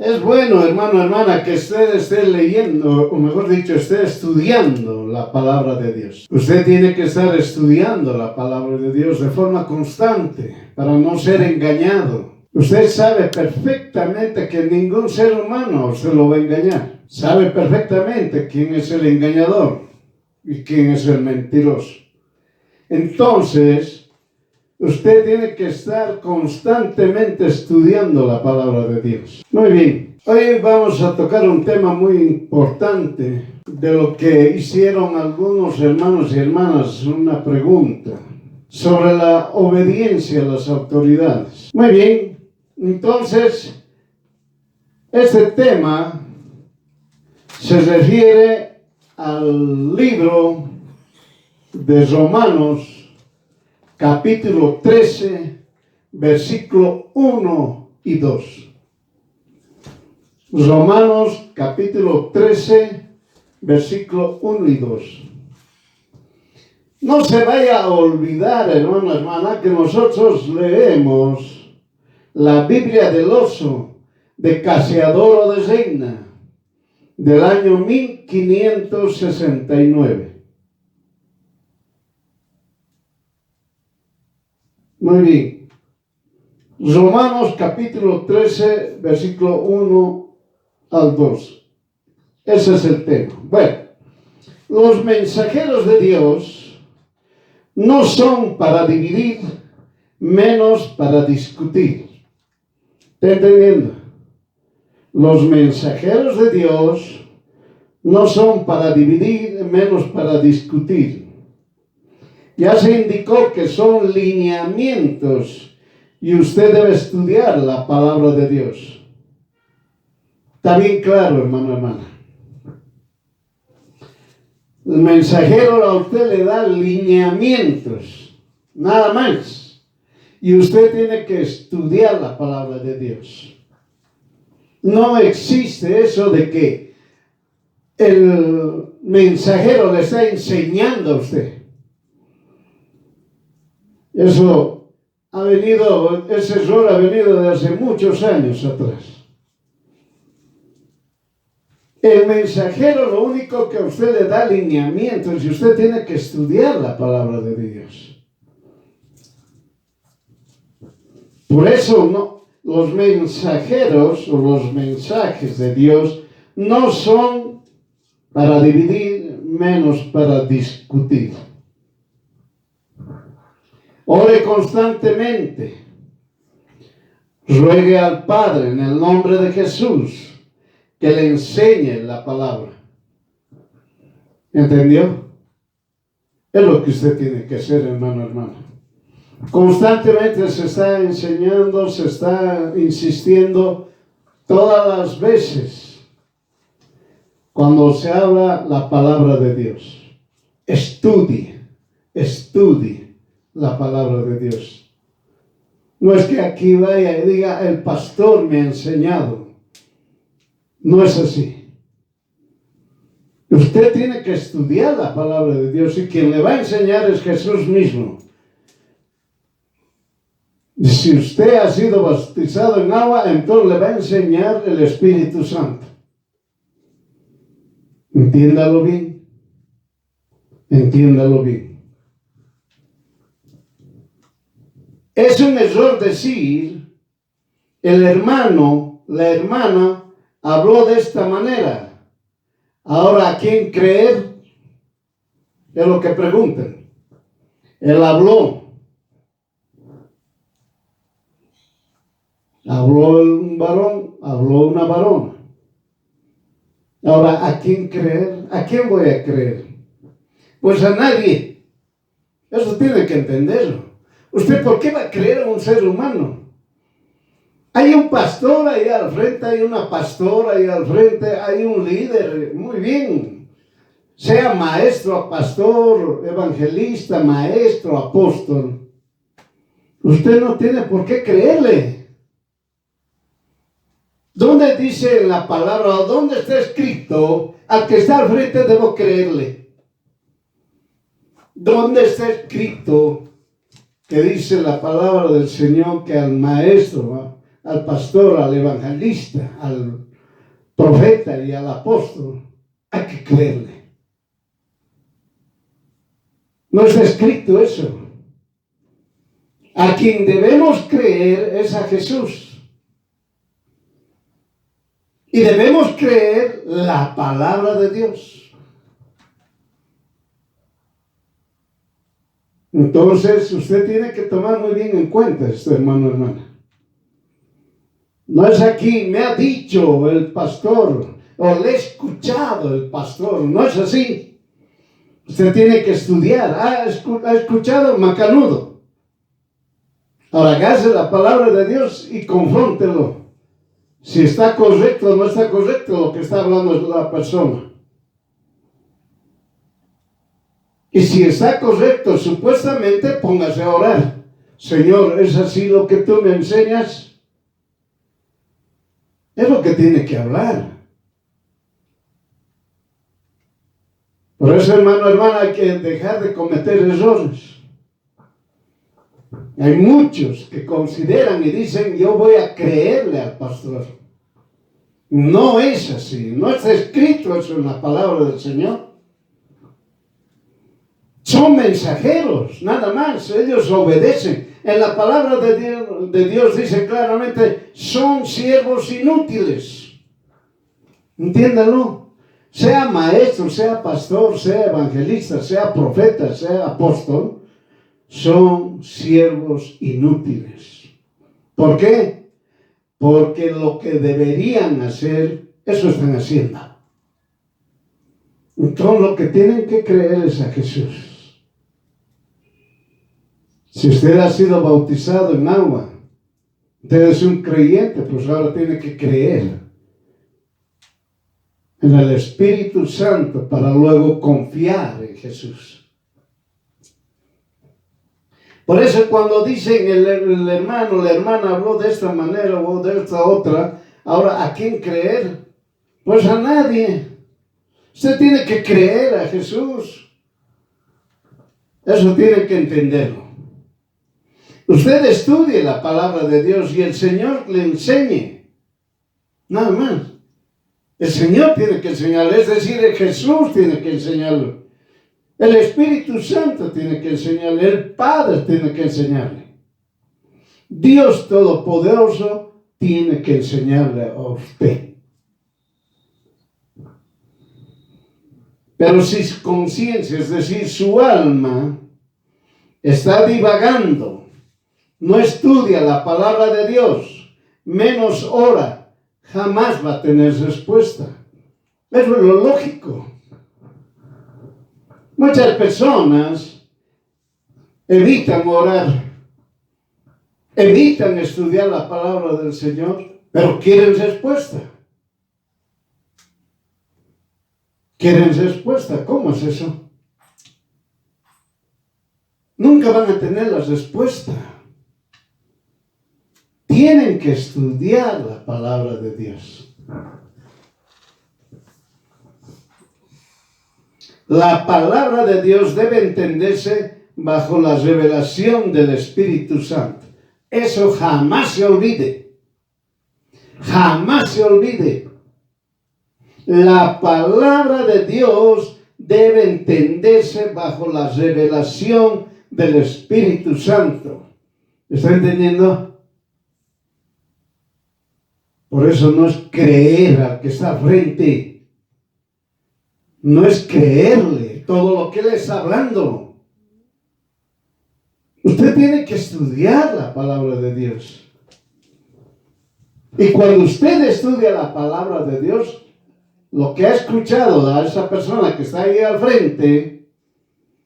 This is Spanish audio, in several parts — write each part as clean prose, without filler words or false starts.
Es bueno, hermano, hermana, que usted esté leyendo, o mejor dicho, esté estudiando la palabra de Dios. Usted tiene que estar estudiando la palabra de Dios de forma constante para no ser engañado. Usted sabe perfectamente que ningún ser humano se lo va a engañar. Sabe perfectamente quién es el engañador y quién es el mentiroso. Entonces, usted tiene que estar constantemente estudiando la palabra de Dios. Muy bien, hoy vamos a tocar un tema muy importante de lo que hicieron algunos hermanos y hermanas, una pregunta sobre la obediencia a las autoridades. Muy bien, entonces, este tema se refiere al libro de Romanos, capítulo 13, versículo 1 y 2. Romanos, capítulo 13, versículo 1 y 2. No se vaya a olvidar, hermano, hermana, que nosotros leemos la Biblia del Oso de Casiodoro de Reina del año 1569. Muy bien. Romanos capítulo 13, versículo 1 al 2. Ese es el tema. Bueno, los mensajeros de Dios no son para dividir, menos para discutir. ¿Está entendiendo? Los mensajeros de Dios no son para dividir, menos para discutir. Ya se indicó que son lineamientos y usted debe estudiar la palabra de Dios. Está bien claro, hermano, hermana. El mensajero a usted le da lineamientos, nada más. Y usted tiene que estudiar la palabra de Dios. No existe eso de que el mensajero le está enseñando a usted. Ese error ha venido de hace muchos años atrás. El mensajero lo único que a usted le da lineamientos y usted tiene que estudiar la palabra de Dios. Por eso los mensajeros o los mensajes de Dios no son para dividir, menos para discutir. Ore constantemente. Ruegue al Padre en el nombre de Jesús que le enseñe la palabra. ¿Entendió? Es lo que usted tiene que hacer, hermano, hermana. Constantemente se está enseñando, se está insistiendo todas las veces cuando se habla la palabra de Dios. Estudie la palabra de Dios. No es que aquí vaya y diga, el pastor me ha enseñado. No es así. Usted tiene que estudiar la palabra de Dios y quien le va a enseñar es Jesús mismo. Y si usted ha sido bautizado en agua, entonces le va a enseñar el Espíritu Santo. Entiéndalo bien. Entiéndalo bien. Es un error decir, el hermano, la hermana, habló de esta manera. Ahora, ¿a quién creer? Es lo que preguntan. Él habló. Habló un varón, habló una varona. Ahora, ¿a quién creer? ¿A quién voy a creer? Pues a nadie. Eso tiene que entenderlo. ¿Usted por qué va a creer a un ser humano? Hay un pastor ahí al frente, hay una pastora ahí al frente, hay un líder, muy bien. Sea maestro, pastor, evangelista, maestro, apóstol. Usted no tiene por qué creerle. ¿Dónde dice en la palabra, o dónde está escrito, al que está al frente debo creerle? ¿Dónde está escrito que dice la palabra del Señor que al maestro al pastor, al evangelista, al profeta y al apóstol, hay que creerle. No está escrito eso. A quien debemos creer es a Jesús. Y debemos creer la palabra de Dios. Entonces, usted tiene que tomar muy bien en cuenta esto, hermano, hermana. No es aquí, me ha dicho el pastor, o le he escuchado el pastor. No es así. Usted tiene que estudiar. Ha escuchado macanudo. Ahora agarre la palabra de Dios y confróntelo. Si está correcto o no está correcto lo que está hablando la persona. Y si está correcto, supuestamente, póngase a orar. Señor, ¿es así lo que tú me enseñas? Es lo que tiene que hablar. Por eso, hermano, hermana, hay que dejar de cometer errores. Hay muchos que consideran y dicen, yo voy a creerle al pastor. No es así. No está escrito eso en la palabra del Señor. Son mensajeros, nada más. Ellos obedecen. En la palabra de Dios dice claramente, son siervos inútiles. Entiéndalo. Sea maestro, sea pastor, sea evangelista, sea profeta, sea apóstol, son siervos inútiles. ¿Por qué? Porque lo que deberían hacer, eso están haciendo. Entonces lo que tienen que creer es a Jesús. Si usted ha sido bautizado en agua, usted es un creyente, pues ahora tiene que creer en el Espíritu Santo para luego confiar en Jesús. Por eso cuando dicen el hermano, la hermana habló de esta manera o de esta otra, ahora ¿a quién creer? Pues a nadie. Usted tiene que creer a Jesús. Eso tiene que entenderlo. Usted estudie la palabra de Dios y el Señor le enseñe. Nada más. El Señor tiene que enseñarle, es decir, Jesús tiene que enseñarlo. El Espíritu Santo tiene que enseñarle, el Padre tiene que enseñarle. Dios Todopoderoso tiene que enseñarle a usted. Pero si su conciencia, es decir, su alma, está divagando, no estudia la palabra de Dios, menos ora, jamás va a tener respuesta. Eso es lo lógico. Muchas personas evitan orar, evitan estudiar la palabra del Señor, pero quieren respuesta. ¿Quieren respuesta? ¿Cómo es eso? Nunca van a tener la respuesta. Tienen que estudiar la palabra de Dios. La palabra de Dios debe entenderse bajo la revelación del Espíritu Santo. Eso jamás se olvide. Jamás se olvide. La palabra de Dios debe entenderse bajo la revelación del Espíritu Santo. ¿Está entendiendo? Por eso no es creer al que está frente. No es creerle todo lo que él está hablando. Usted tiene que estudiar la palabra de Dios. Y cuando usted estudia la palabra de Dios, lo que ha escuchado a esa persona que está ahí al frente,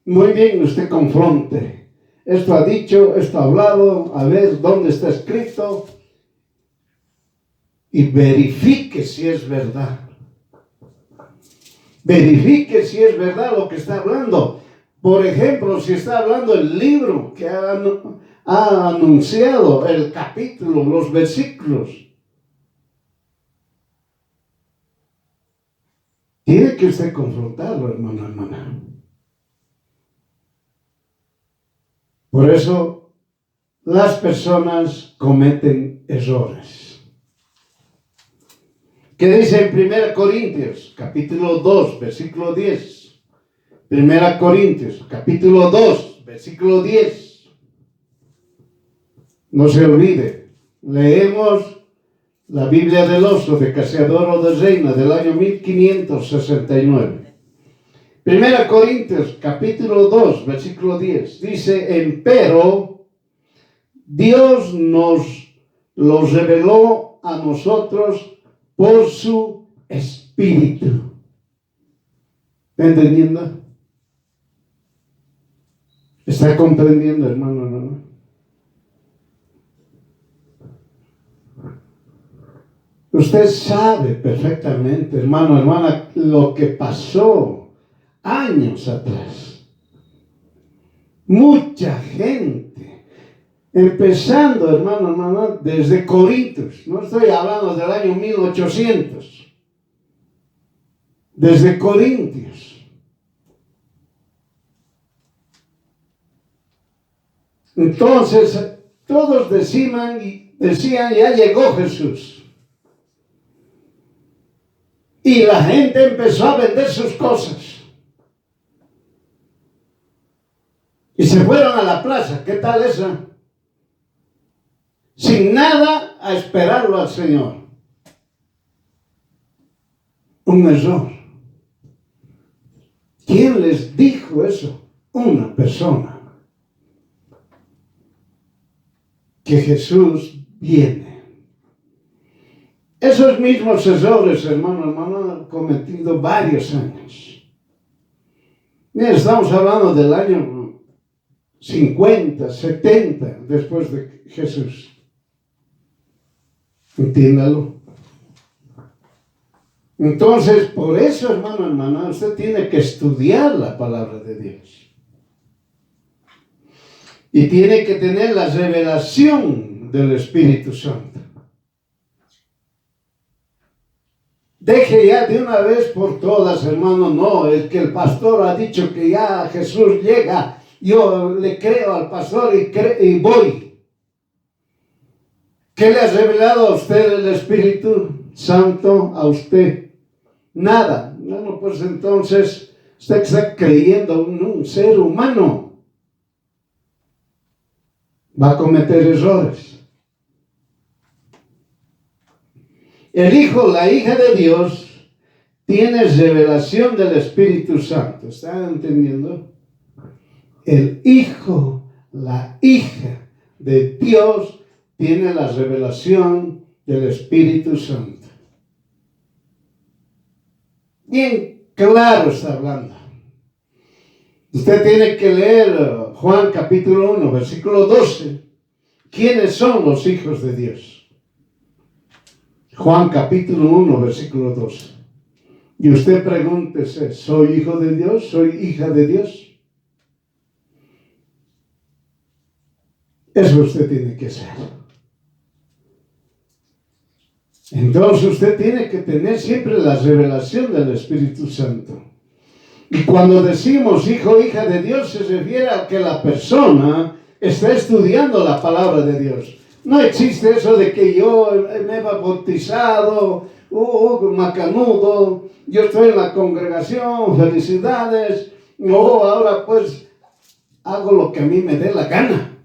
muy bien, usted confronte. Esto ha dicho, esto ha hablado, a ver dónde está escrito. Y verifique si es verdad. Verifique si es verdad lo que está hablando. Por ejemplo, si está hablando el libro que ha anunciado, el capítulo, los versículos. Tiene que usted confrontarlo, hermano, hermana. Por eso, las personas cometen errores. ¿Qué dice en 1 Corintios, capítulo 2, versículo 10? 1 Corintios, capítulo 2, versículo 10. No se olvide, leemos la Biblia del Oso de Casiodoro de Reina del año 1569. 1 Corintios, capítulo 2, versículo 10. Dice, empero, Dios nos lo reveló a nosotros por su Espíritu. ¿Está entendiendo? ¿Está comprendiendo, hermano, hermano? Usted sabe perfectamente, hermano, hermana, lo que pasó años atrás. Mucha gente, empezando, hermano, hermana, desde Corintios. No estoy hablando del año 1800. Desde Corintios. Entonces, todos decían, ya llegó Jesús. Y la gente empezó a vender sus cosas. Y se fueron a la plaza. ¿Qué tal eso? Sin nada a esperarlo al Señor. Un error. ¿Quién les dijo eso? Una persona. Que Jesús viene. Esos mismos errores, hermano, han cometido varios años. Mira, estamos hablando del año 50, 70 después de Jesús. Entiéndalo. Entonces, por eso, hermano, usted tiene que estudiar la palabra de Dios. Y tiene que tener la revelación del Espíritu Santo. Deje ya de una vez por todas, hermano, no, el que el pastor ha dicho que ya Jesús llega, yo le creo al pastor y voy. ¿Qué le ha revelado a usted el Espíritu Santo a usted? Nada. Bueno, pues entonces usted está creyendo en un ser humano. Va a cometer errores. El hijo, la hija de Dios, tiene revelación del Espíritu Santo. ¿Están entendiendo? El hijo, la hija de Dios, tiene la revelación del Espíritu Santo. Bien claro está hablando. Usted tiene que leer Juan capítulo 1, versículo 12. ¿Quiénes son los hijos de Dios? Juan capítulo 1, versículo 12. Y usted pregúntese, ¿soy hijo de Dios? ¿Soy hija de Dios? Eso usted tiene que ser. Entonces usted tiene que tener siempre la revelación del Espíritu Santo. Y cuando decimos hijo, hija de Dios, se refiere a que la persona está estudiando la palabra de Dios. No existe eso de que yo me he bautizado, macanudo, yo estoy en la congregación, felicidades, ahora pues hago lo que a mí me dé la gana.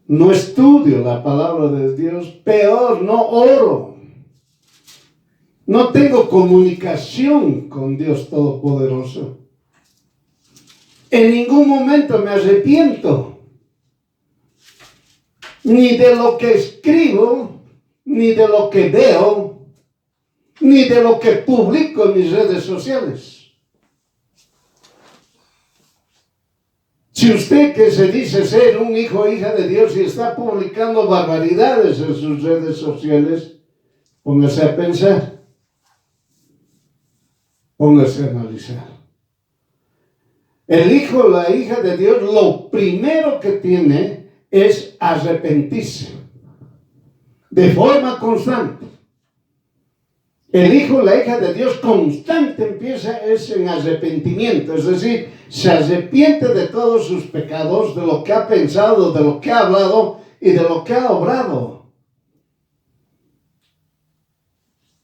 No estudio la palabra de Dios, peor, no oro. No tengo comunicación con Dios Todopoderoso. En ningún momento me arrepiento. Ni de lo que escribo, ni de lo que veo, ni de lo que publico en mis redes sociales. Si usted que se dice ser un hijo o hija de Dios y está publicando barbaridades en sus redes sociales, póngase a pensar, póngase a analizar. El hijo o la hija de Dios, lo primero que tiene es arrepentirse de forma constante. El hijo, la hija de Dios constante empieza en arrepentimiento, es decir, se arrepiente de todos sus pecados, de lo que ha pensado, de lo que ha hablado, y de lo que ha obrado.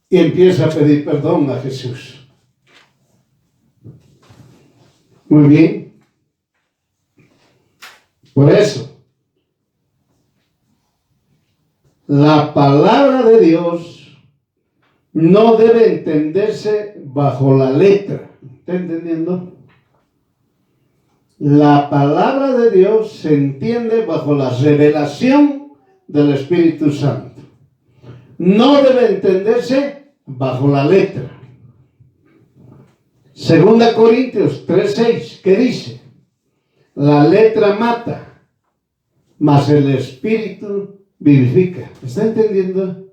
Y empieza a pedir perdón a Jesús. Muy bien. Por eso, la palabra de Dios no debe entenderse bajo la letra. ¿Está entendiendo? La palabra de Dios se entiende bajo la revelación del Espíritu Santo. No debe entenderse bajo la letra. 2 Corintios 3:6, ¿qué dice? La letra mata, mas el Espíritu vivifica. ¿Está entendiendo?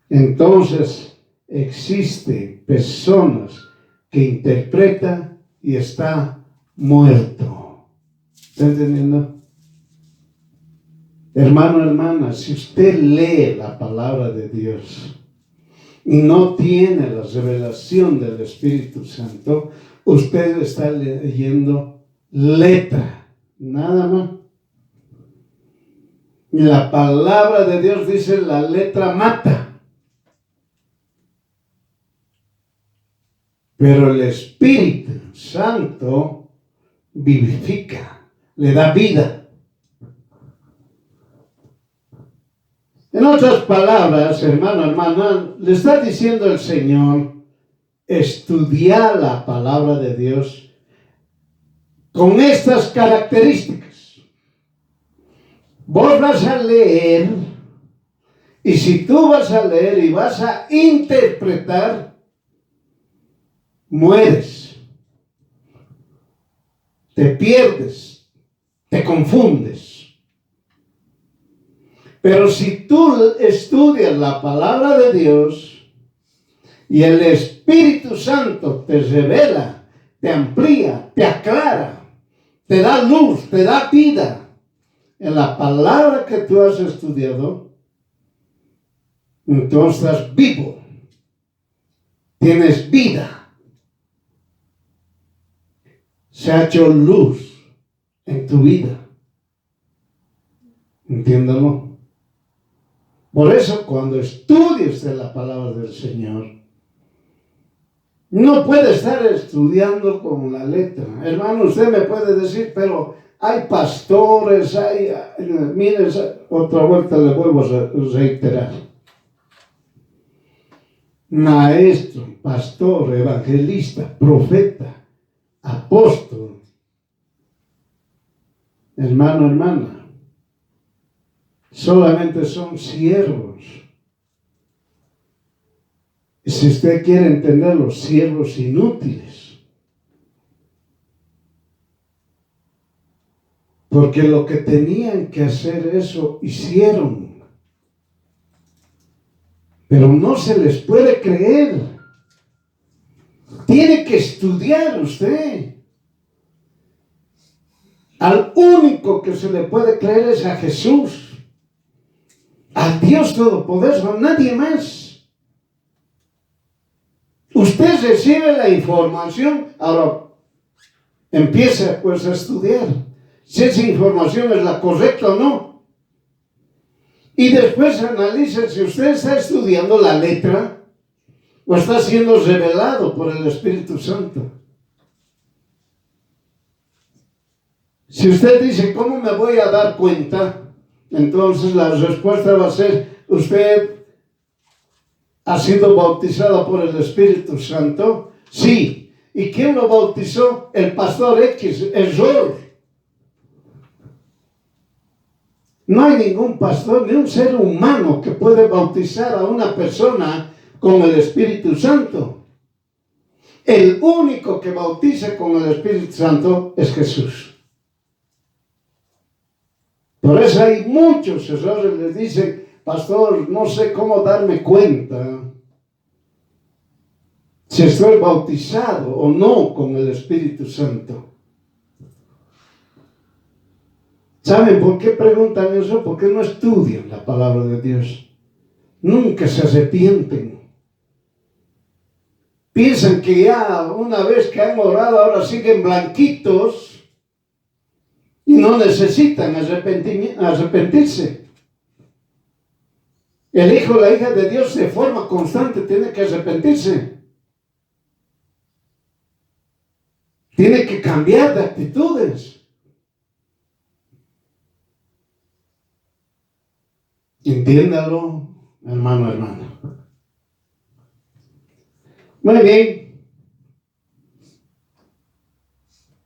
Entonces, existen personas que interpretan y está muerto. ¿Está entendiendo? Hermano, hermana, si usted lee la palabra de Dios y no tiene la revelación del Espíritu Santo, usted está leyendo letra, nada más. La palabra de Dios dice la letra mata. Pero el Espíritu Santo vivifica, le da vida. En otras palabras, hermano, hermana, le está diciendo el Señor, estudiar la palabra de Dios con estas características. Vos vas a leer, y si tú vas a leer y vas a interpretar, mueres, te pierdes, te confundes. Pero si tú estudias la palabra de Dios y el Espíritu Santo te revela, te amplía, te aclara, te da luz, te da vida en la palabra que tú has estudiado, entonces estás vivo, tienes vida. Se ha hecho luz en tu vida. Entiéndalo. Por eso, cuando estudies de la palabra del Señor, no puede estar estudiando con la letra. Hermano, usted me puede decir, pero hay pastores, mire, otra vuelta le vuelvo a reiterar. Maestro, pastor, evangelista, profeta, apóstol, hermano, hermana, solamente son siervos. Y si usted quiere entender, los siervos inútiles, porque lo que tenían que hacer eso hicieron, pero no se les puede creer. Tiene que estudiar usted. Al único que se le puede creer es a Jesús, al Dios Todopoderoso, a nadie más. Usted recibe la información, ahora empieza pues a estudiar si esa información es la correcta o no. Y después analice si usted está estudiando la letra o está siendo revelado por el Espíritu Santo. Si usted dice, ¿cómo me voy a dar cuenta? Entonces la respuesta va a ser, usted ha sido bautizado por el Espíritu Santo. Sí. ¿Y quién lo bautizó? El pastor X, error. No hay ningún pastor, ni un ser humano que puede bautizar a una persona con el Espíritu Santo. El único que bautiza con el Espíritu Santo es Jesús. Por eso hay muchos errores. Les dicen, pastor, no sé cómo darme cuenta si estoy bautizado o no con el Espíritu Santo. ¿Saben por qué preguntan eso? Porque no estudian la palabra de Dios. Nunca se arrepienten. Piensan que ya una vez que han orado ahora siguen blanquitos y no necesitan arrepentirse. El hijo o la hija de Dios de forma constante tiene que arrepentirse. Tiene que cambiar de actitudes. Entiéndalo, hermano, hermana. Muy bien.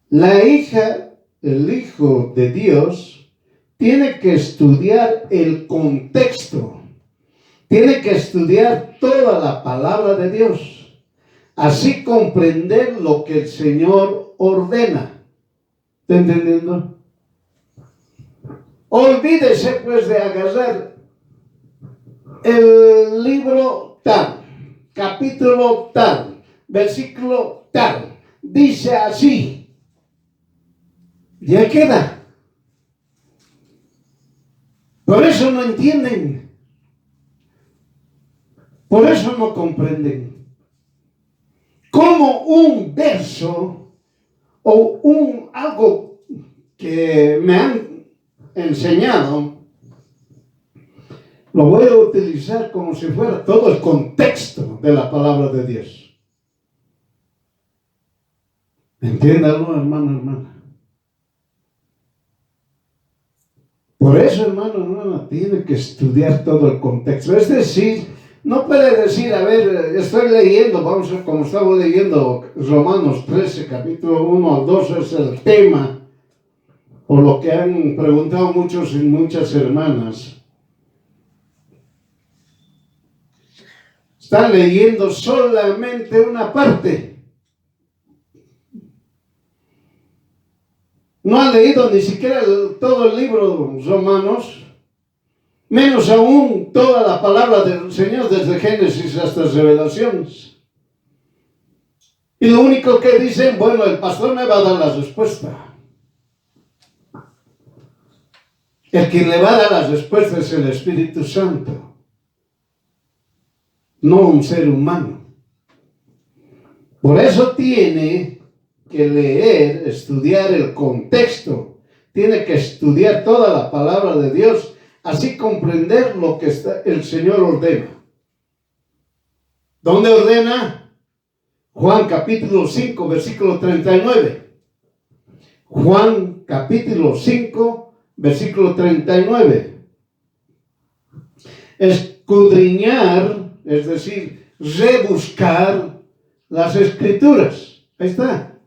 La hija, el hijo de Dios, tiene que estudiar el contexto. Tiene que estudiar toda la palabra de Dios. Así comprender lo que el Señor ordena. ¿Está entendiendo? Olvídese pues de agarrar el libro tal, capítulo tal, versículo tal. Dice así. Ya queda. Por eso no entienden. Por eso no comprenden. Como un verso o algo que me han enseñado, lo voy a utilizar como si fuera todo el contexto de la palabra de Dios. Entiéndalo, hermano, hermana. Por eso, hermano, hermana, tiene que estudiar todo el contexto. Es decir, no puede decir, a ver, estoy leyendo, vamos a ver, como estamos leyendo Romanos 13, capítulo 1 al 2, es el tema, por lo que han preguntado muchos y muchas hermanas. Están leyendo solamente una parte. No han leído ni siquiera todo el libro Romanos. Menos aún toda la palabra del Señor desde Génesis hasta Revelaciones. Y lo único que dicen, bueno, el pastor me va a dar la respuesta. El que le va a dar la respuesta es el Espíritu Santo, no un ser humano. Por eso tiene que leer, estudiar el contexto. Tiene que estudiar toda la palabra de Dios. Así comprender lo que el Señor ordena. ¿Dónde ordena? Juan capítulo 5, versículo 39. Juan capítulo 5, versículo 39. Escudriñar, es decir, rebuscar las Escrituras. Ahí está.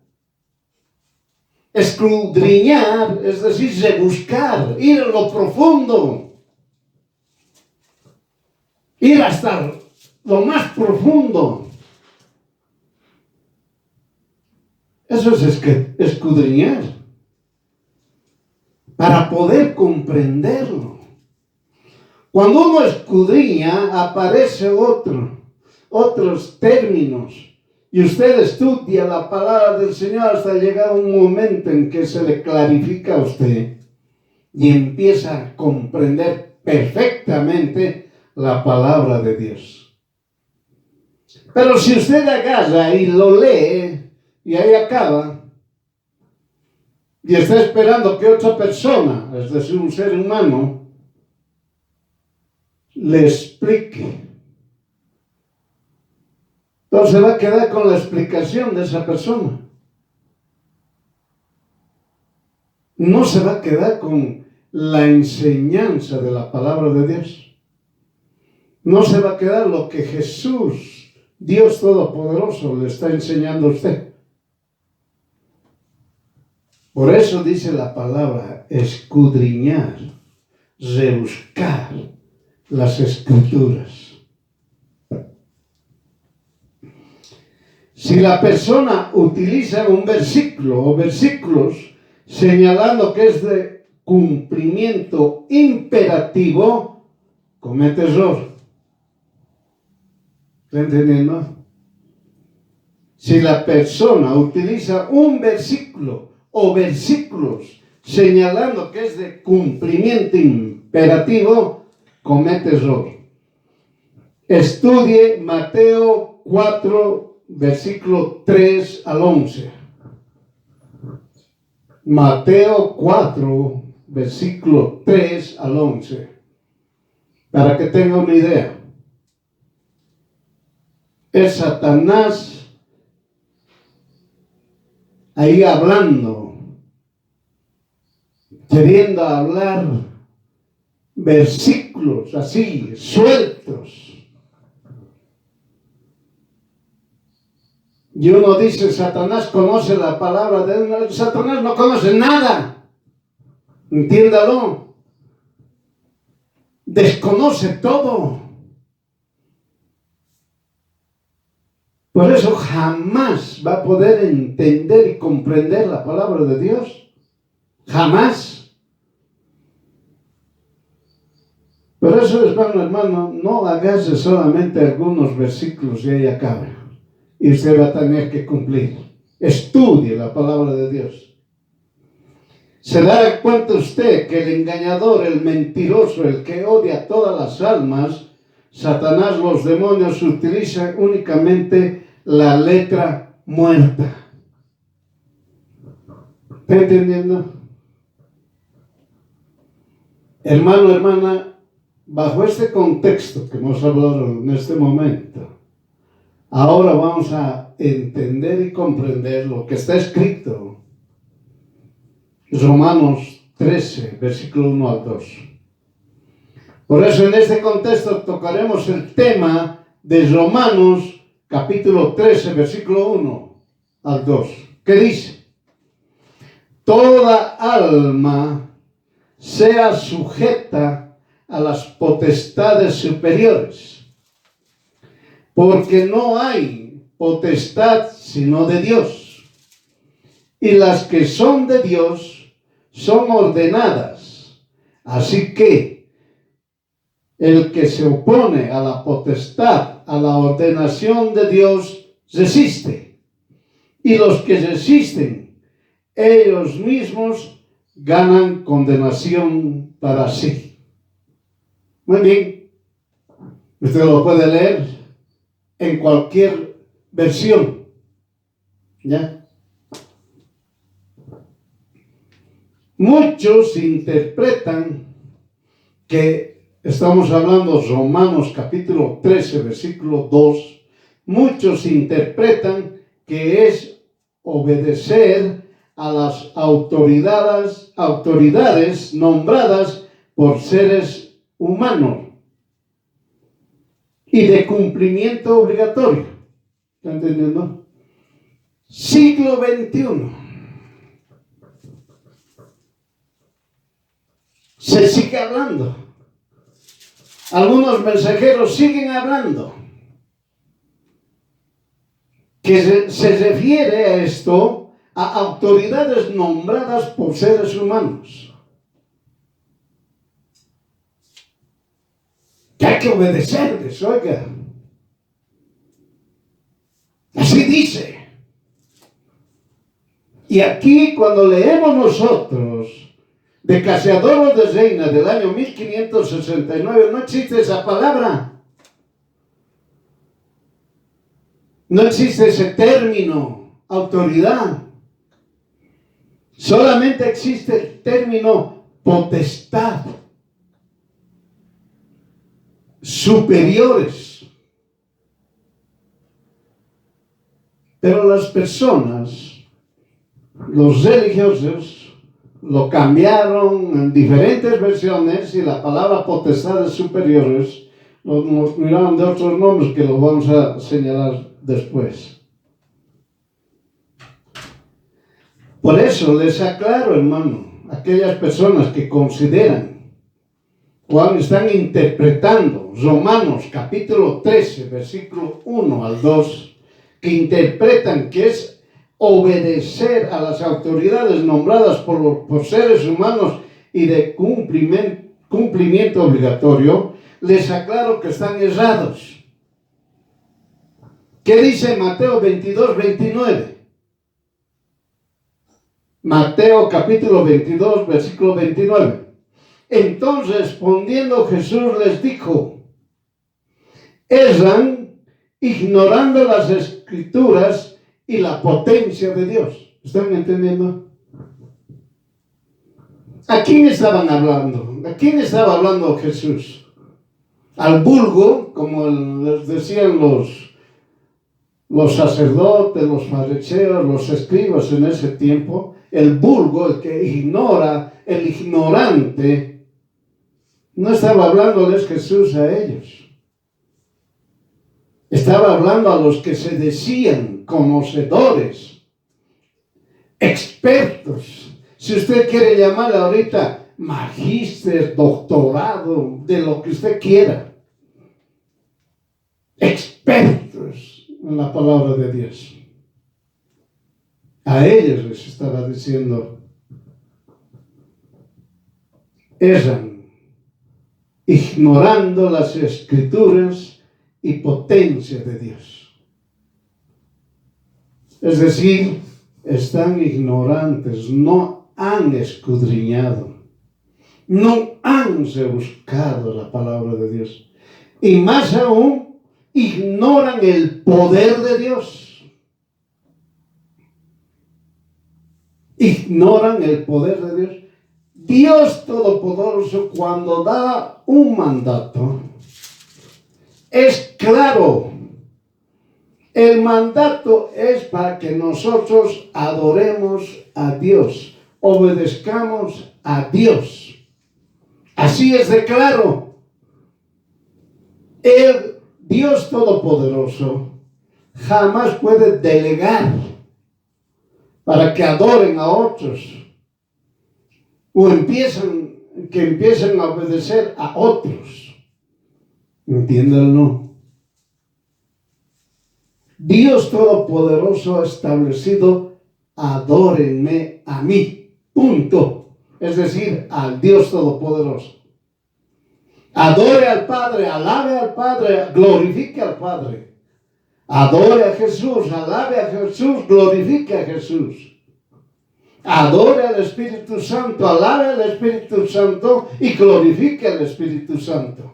Escudriñar, es decir, rebuscar, ir a lo profundo. Ir hasta lo más profundo. Eso es escudriñar. Para poder comprenderlo. Cuando uno escudriña, aparece otros términos. Y usted estudia la palabra del Señor hasta llegar a un momento en que se le clarifica a usted. Y empieza a comprender perfectamente la palabra de Dios. Pero si usted agarra y lo lee y ahí acaba y está esperando que otra persona, es decir, un ser humano, le explique, entonces va a quedar con la explicación de esa persona. No se va a quedar con la enseñanza de la palabra de Dios. No se va a quedar lo que Jesús, Dios Todopoderoso, le está enseñando a usted. Por eso dice la palabra escudriñar, rebuscar las Escrituras. Si la persona utiliza un versículo o versículos señalando que es de cumplimiento imperativo, comete error. ¿Está entendiendo? Si la persona utiliza un versículo o versículos señalando que es de cumplimiento imperativo, comete error. Estudie Mateo 4, versículo 3 al 11. Mateo 4, versículo 3 al 11, para que tenga una idea. Es Satanás ahí hablando, queriendo hablar versículos así, sueltos. Y uno dice, Satanás conoce la palabra de Dios. Satanás no conoce nada. Entiéndalo. Desconoce todo. Por eso jamás va a poder entender y comprender la palabra de Dios. Jamás. Por eso, hermano, no agarre solamente algunos versículos y ahí acabe. Y usted va a tener que cumplir. Estudie la palabra de Dios. Se dará cuenta usted que el engañador, el mentiroso, el que odia a todas las almas, Satanás, los demonios, utilizan únicamente la letra muerta. ¿Está entendiendo? Hermano, hermana, bajo este contexto que hemos hablado en este momento, ahora vamos a entender y comprender lo que está escrito. Romanos 13, versículo 1 al 2. Por eso en este contexto tocaremos el tema de Romanos capítulo 13, versículo 1 al 2. ¿Qué dice? Toda alma sea sujeta a las potestades superiores, porque no hay potestad sino de Dios, y las que son de Dios son ordenadas. Así que el que se opone a la potestad, a la ordenación de Dios, resiste. Y los que resisten, ellos mismos ganan condenación para sí. Muy bien. Usted lo puede leer en cualquier versión. ¿Ya? Muchos interpretan que estamos hablando Romanos capítulo 13, versículo 2. Muchos interpretan que es obedecer a las autoridades nombradas por seres humanos y de cumplimiento obligatorio. ¿Está entendiendo? Siglo XXI. Se sigue hablando. Algunos mensajeros siguen hablando. Que se refiere a esto, a autoridades nombradas por seres humanos. Que hay que obedecerles, oiga. Así dice. Y aquí cuando leemos nosotros de Cazador de Reina del año 1569, no existe esa palabra. No existe ese término, autoridad. Solamente existe el término potestad. Superiores. Pero las personas, los religiosos, lo cambiaron en diferentes versiones y la palabra potestades superiores lo miraron de otros nombres que lo vamos a señalar después. Por eso les aclaro, hermano, aquellas personas que consideran cuando están interpretando Romanos capítulo 13, versículo 1 al 2, que interpretan que es obedecer a las autoridades nombradas por seres humanos y de cumplimiento obligatorio, les aclaro que están errados. ¿Qué dice Mateo 22, 29? Mateo capítulo 22, versículo 29. Entonces, respondiendo Jesús les dijo, erran ignorando las escrituras y la potencia de Dios. ¿Están entendiendo? ¿A quién estaban hablando? ¿A quién estaba hablando Jesús? Al vulgo, como les decían los sacerdotes, los fariseos, los escribas en ese tiempo. El vulgo, el que ignora, el ignorante, no estaba hablándoles Jesús a ellos. Estaba hablando a los que se decían conocedores, expertos. Si usted quiere llamarle ahorita magíster, doctorado, de lo que usted quiera. Expertos en la palabra de Dios. A ellos les estaba diciendo, eran ignorando las escrituras y potencia de Dios. Es decir, están ignorantes, no han escudriñado, no han buscado la palabra de Dios. Y más aún, ignoran el poder de Dios. Ignoran el poder de Dios. Dios Todopoderoso, cuando da un mandato, es claro. El mandato es para que nosotros adoremos a Dios, obedezcamos a Dios. Así es de claro. El Dios Todopoderoso jamás puede delegar para que adoren a otros o que empiecen a obedecer a otros. Entiéndanlo. Dios Todopoderoso ha establecido, adórenme a mí, punto. Es decir, al Dios Todopoderoso. Adore al Padre, alabe al Padre, glorifique al Padre. Adore a Jesús, alabe a Jesús, glorifique a Jesús. Adore al Espíritu Santo, alabe al Espíritu Santo y glorifique al Espíritu Santo.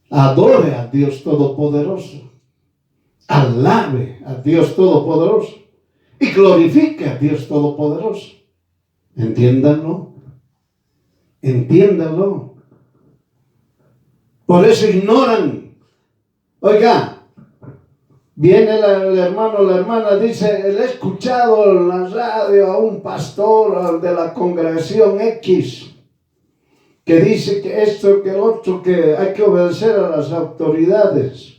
Adore a Dios Todopoderoso. Alabe a Dios Todopoderoso y glorifique a Dios Todopoderoso. Entiéndanlo. Entiéndanlo. Por eso ignoran. Oiga, viene el hermano o la hermana, dice, le he escuchado en la radio a un pastor de la congregación X que dice que esto, que el otro, que hay que obedecer a las autoridades.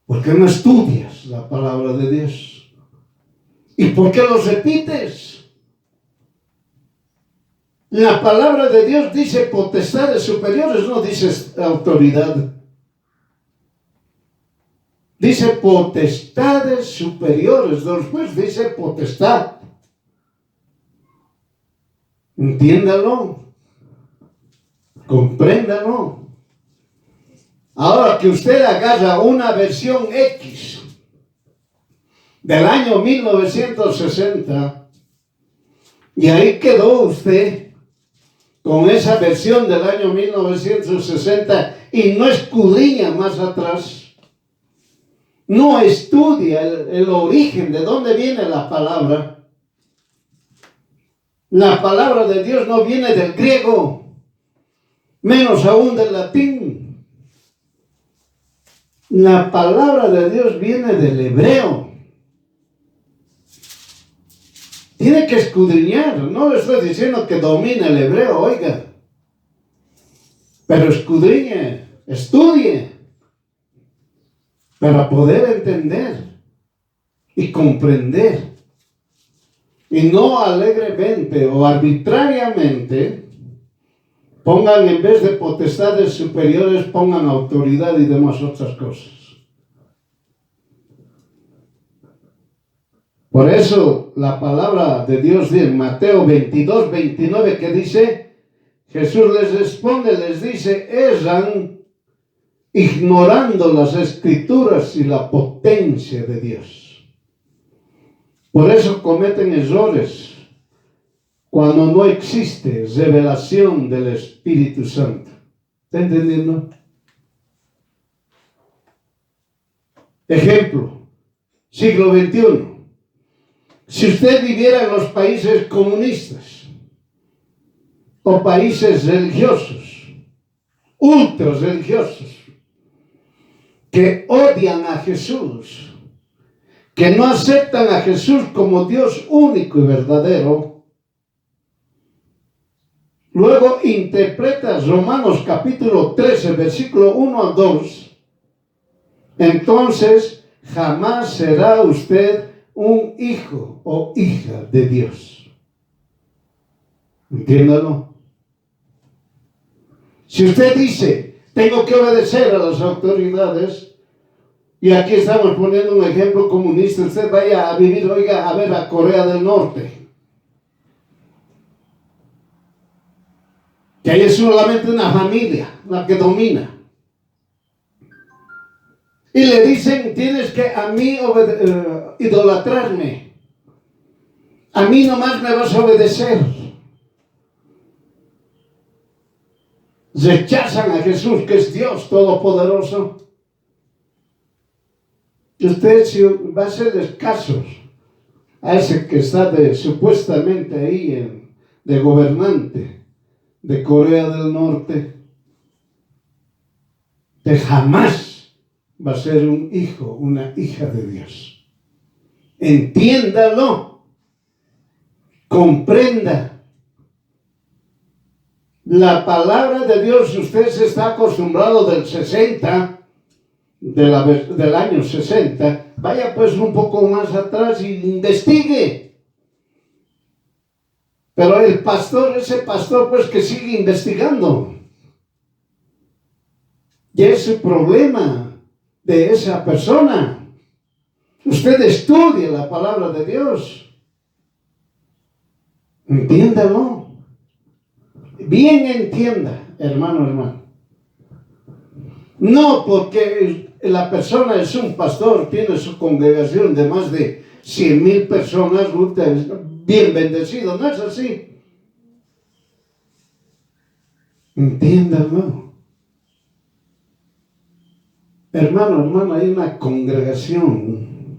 ¿Por qué no estudias la palabra de Dios? ¿Y por qué lo repites? La palabra de Dios dice potestades superiores, no dice autoridad. Dice potestades superiores, después dice potestad. Entiéndalo. Compréndalo. Ahora que usted agarra una versión X del año 1960 y ahí quedó usted con esa versión del año 1960 y no escudriña más atrás, no estudia el origen, de dónde viene la palabra. La palabra de Dios no viene del griego, menos aún del latín. La palabra de Dios viene del hebreo. Tiene que escudriñar. No le estoy diciendo que domine el hebreo, oiga. Pero escudriñe, estudie, para poder entender y comprender. Y no alegremente o arbitrariamente pongan, en vez de potestades superiores, pongan autoridad y demás otras cosas. Por eso la palabra de Dios en Mateo 22, 29 que dice, Jesús les responde, les dice, erran ignorando las escrituras y la potencia de Dios. Por eso cometen errores cuando no existe revelación del Espíritu Santo. ¿Está entendiendo? Ejemplo, siglo XXI. Si usted viviera en los países comunistas o países religiosos, ultra religiosos, que odian a Jesús, que no aceptan a Jesús como Dios único y verdadero, luego interpreta Romanos capítulo 13, versículo 1 al 2, entonces jamás será usted un hijo o hija de Dios. Entiéndalo. Si usted dice, tengo que obedecer a las autoridades, y aquí estamos poniendo un ejemplo comunista, usted vaya a vivir, oiga, a ver a Corea del Norte, que ahí es solamente una familia la que domina. Y le dicen, tienes que a mí idolatrarme. A mí nomás me vas a obedecer. Rechazan a Jesús, que es Dios Todopoderoso. Y usted si va a ser escasos a ese que está supuestamente ahí de gobernante de Corea del Norte, que jamás va a ser un hijo, una hija de Dios. Entiéndalo, comprenda. La palabra de Dios, usted se está acostumbrado del 60, del año 60, vaya pues un poco más atrás y investigue. Pero el pastor, ese pastor pues que sigue investigando. Y es el problema de esa persona. Usted estudie la palabra de Dios. Entiéndalo. Bien entienda, hermano. No porque la persona es un pastor, tiene su congregación de más de 100,000 personas, bien bendecido, no es así. Entiéndalo. Hermano, hay una congregación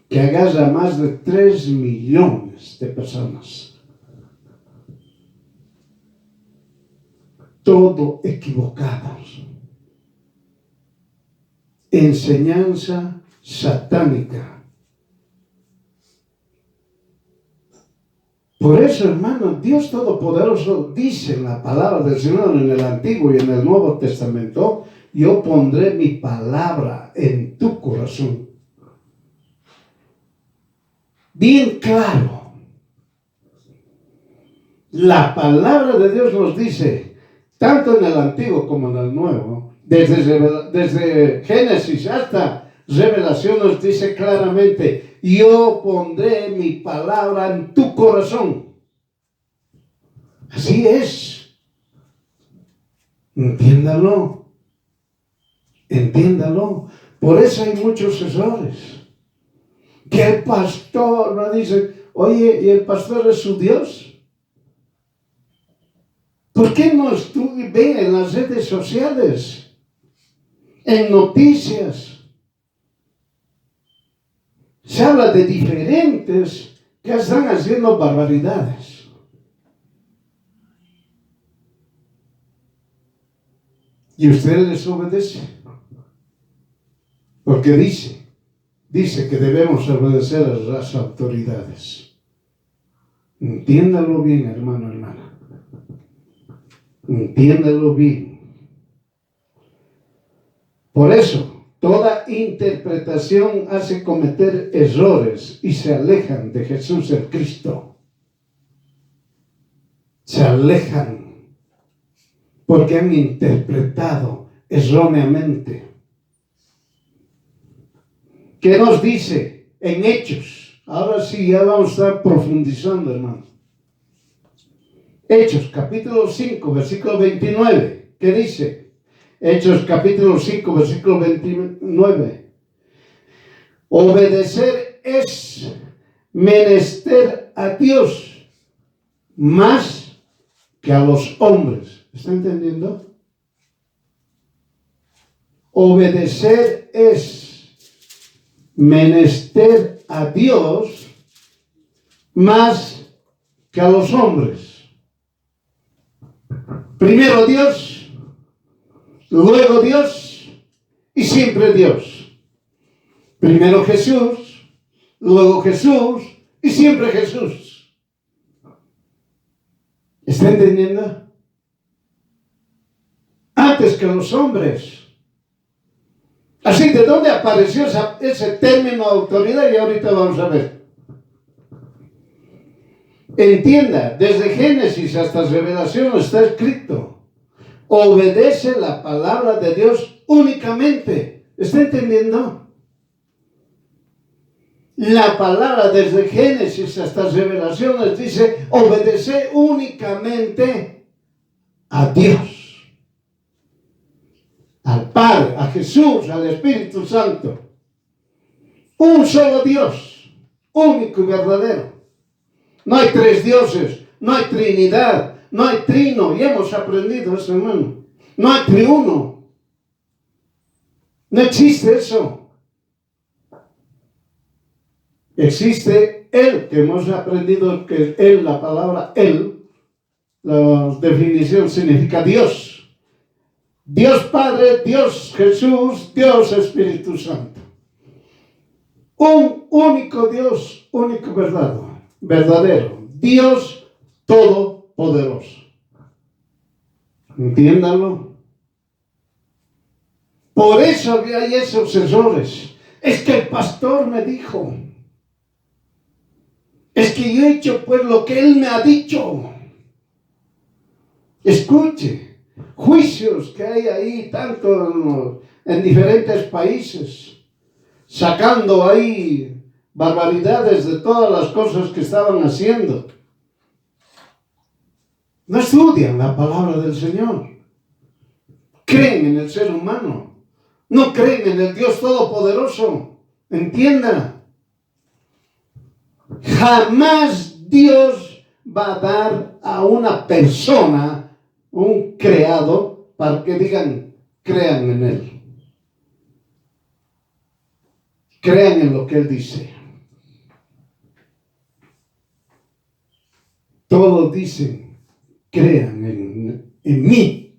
que agarra más de 3 millones de personas. Todo equivocados. Enseñanza satánica. Por eso, hermano, Dios Todopoderoso dice en la palabra del Señor en el Antiguo y en el Nuevo Testamento, yo pondré mi palabra en tu corazón. Bien claro. La palabra de Dios nos dice, tanto en el Antiguo como en el Nuevo, desde Génesis hasta Revelación nos dice claramente, yo pondré mi palabra en tu corazón. Así es. Entiéndalo. Por eso hay muchos errores. Que el pastor no dice, oye, ¿y el pastor es su Dios? ¿Por qué no ve en las redes sociales, en noticias? Se habla de diferentes que están haciendo barbaridades. Y usted les obedece. Porque dice que debemos obedecer a las autoridades. Entiéndalo bien, hermana. Entiéndalo bien. Por eso, toda interpretación hace cometer errores y se alejan de Jesús el Cristo. Se alejan porque han interpretado erróneamente. ¿Qué nos dice en Hechos? Ahora sí, ya vamos a estar profundizando, hermano. Hechos, capítulo 5, versículo 29. ¿Qué dice? Hechos, capítulo 5, versículo 29. Obedecer es menester a Dios más que a los hombres. ¿Está entendiendo? Obedecer es menester a Dios más que a los hombres. Primero Dios, luego Dios y siempre Dios. Primero Jesús, luego Jesús y siempre Jesús. ¿Está entendiendo? Antes que los hombres. Así, ¿de dónde apareció ese término autoridad? Y ahorita vamos a ver. Entienda, desde Génesis hasta Revelación está escrito: obedece la palabra de Dios únicamente. ¿Está entendiendo? La palabra desde Génesis hasta Revelaciones dice: obedece únicamente a Dios, al Padre, a Jesús, al Espíritu Santo. Un solo Dios, único y verdadero. No hay tres dioses, no hay trinidad, no hay trino. Y hemos aprendido eso, hermano. No hay triuno. No existe eso. Existe Él, que hemos aprendido que Él, la palabra Él, la definición significa Dios. Dios Padre, Dios Jesús, Dios Espíritu Santo. Un único Dios, único verdadero. Dios todopoderoso. Entiéndalo. Por eso había esos errores. Es que el pastor me dijo. Es que yo he hecho pues lo que él me ha dicho. Escuche, juicios que hay ahí tanto en diferentes países, sacando ahí barbaridades de todas las cosas que estaban haciendo. No estudian la palabra del Señor. Creen en el ser humano. No creen en el Dios Todopoderoso. Entienda. Jamás Dios va a dar a una persona un creado para que digan, crean en Él. Crean en lo que Él dice. Todos dicen, crean en mí.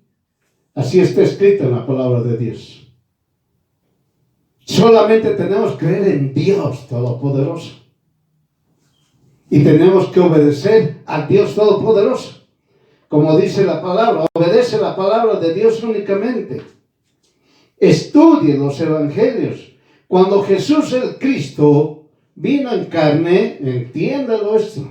Así está escrito en la palabra de Dios. Solamente tenemos que creer en Dios Todopoderoso. Y tenemos que obedecer a Dios Todopoderoso. Como dice la palabra, obedece la palabra de Dios únicamente. Estudie los evangelios. Cuando Jesús el Cristo vino en carne, entiéndalo esto.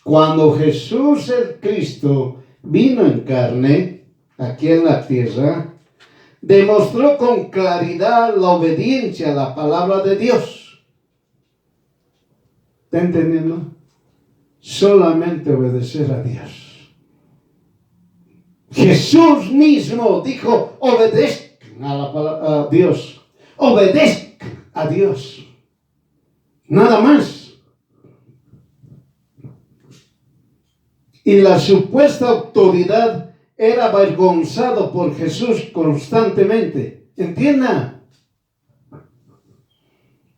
Cuando Jesús el Cristo vino en carne, aquí en la tierra, demostró con claridad la obediencia a la palabra de Dios. ¿Está entendiendo? Solamente obedecer a Dios. Jesús mismo dijo, obedezcan a Dios. Obedezcan a Dios. Nada más. Y la supuesta autoridad era avergonzado por Jesús constantemente. ¿Entienda?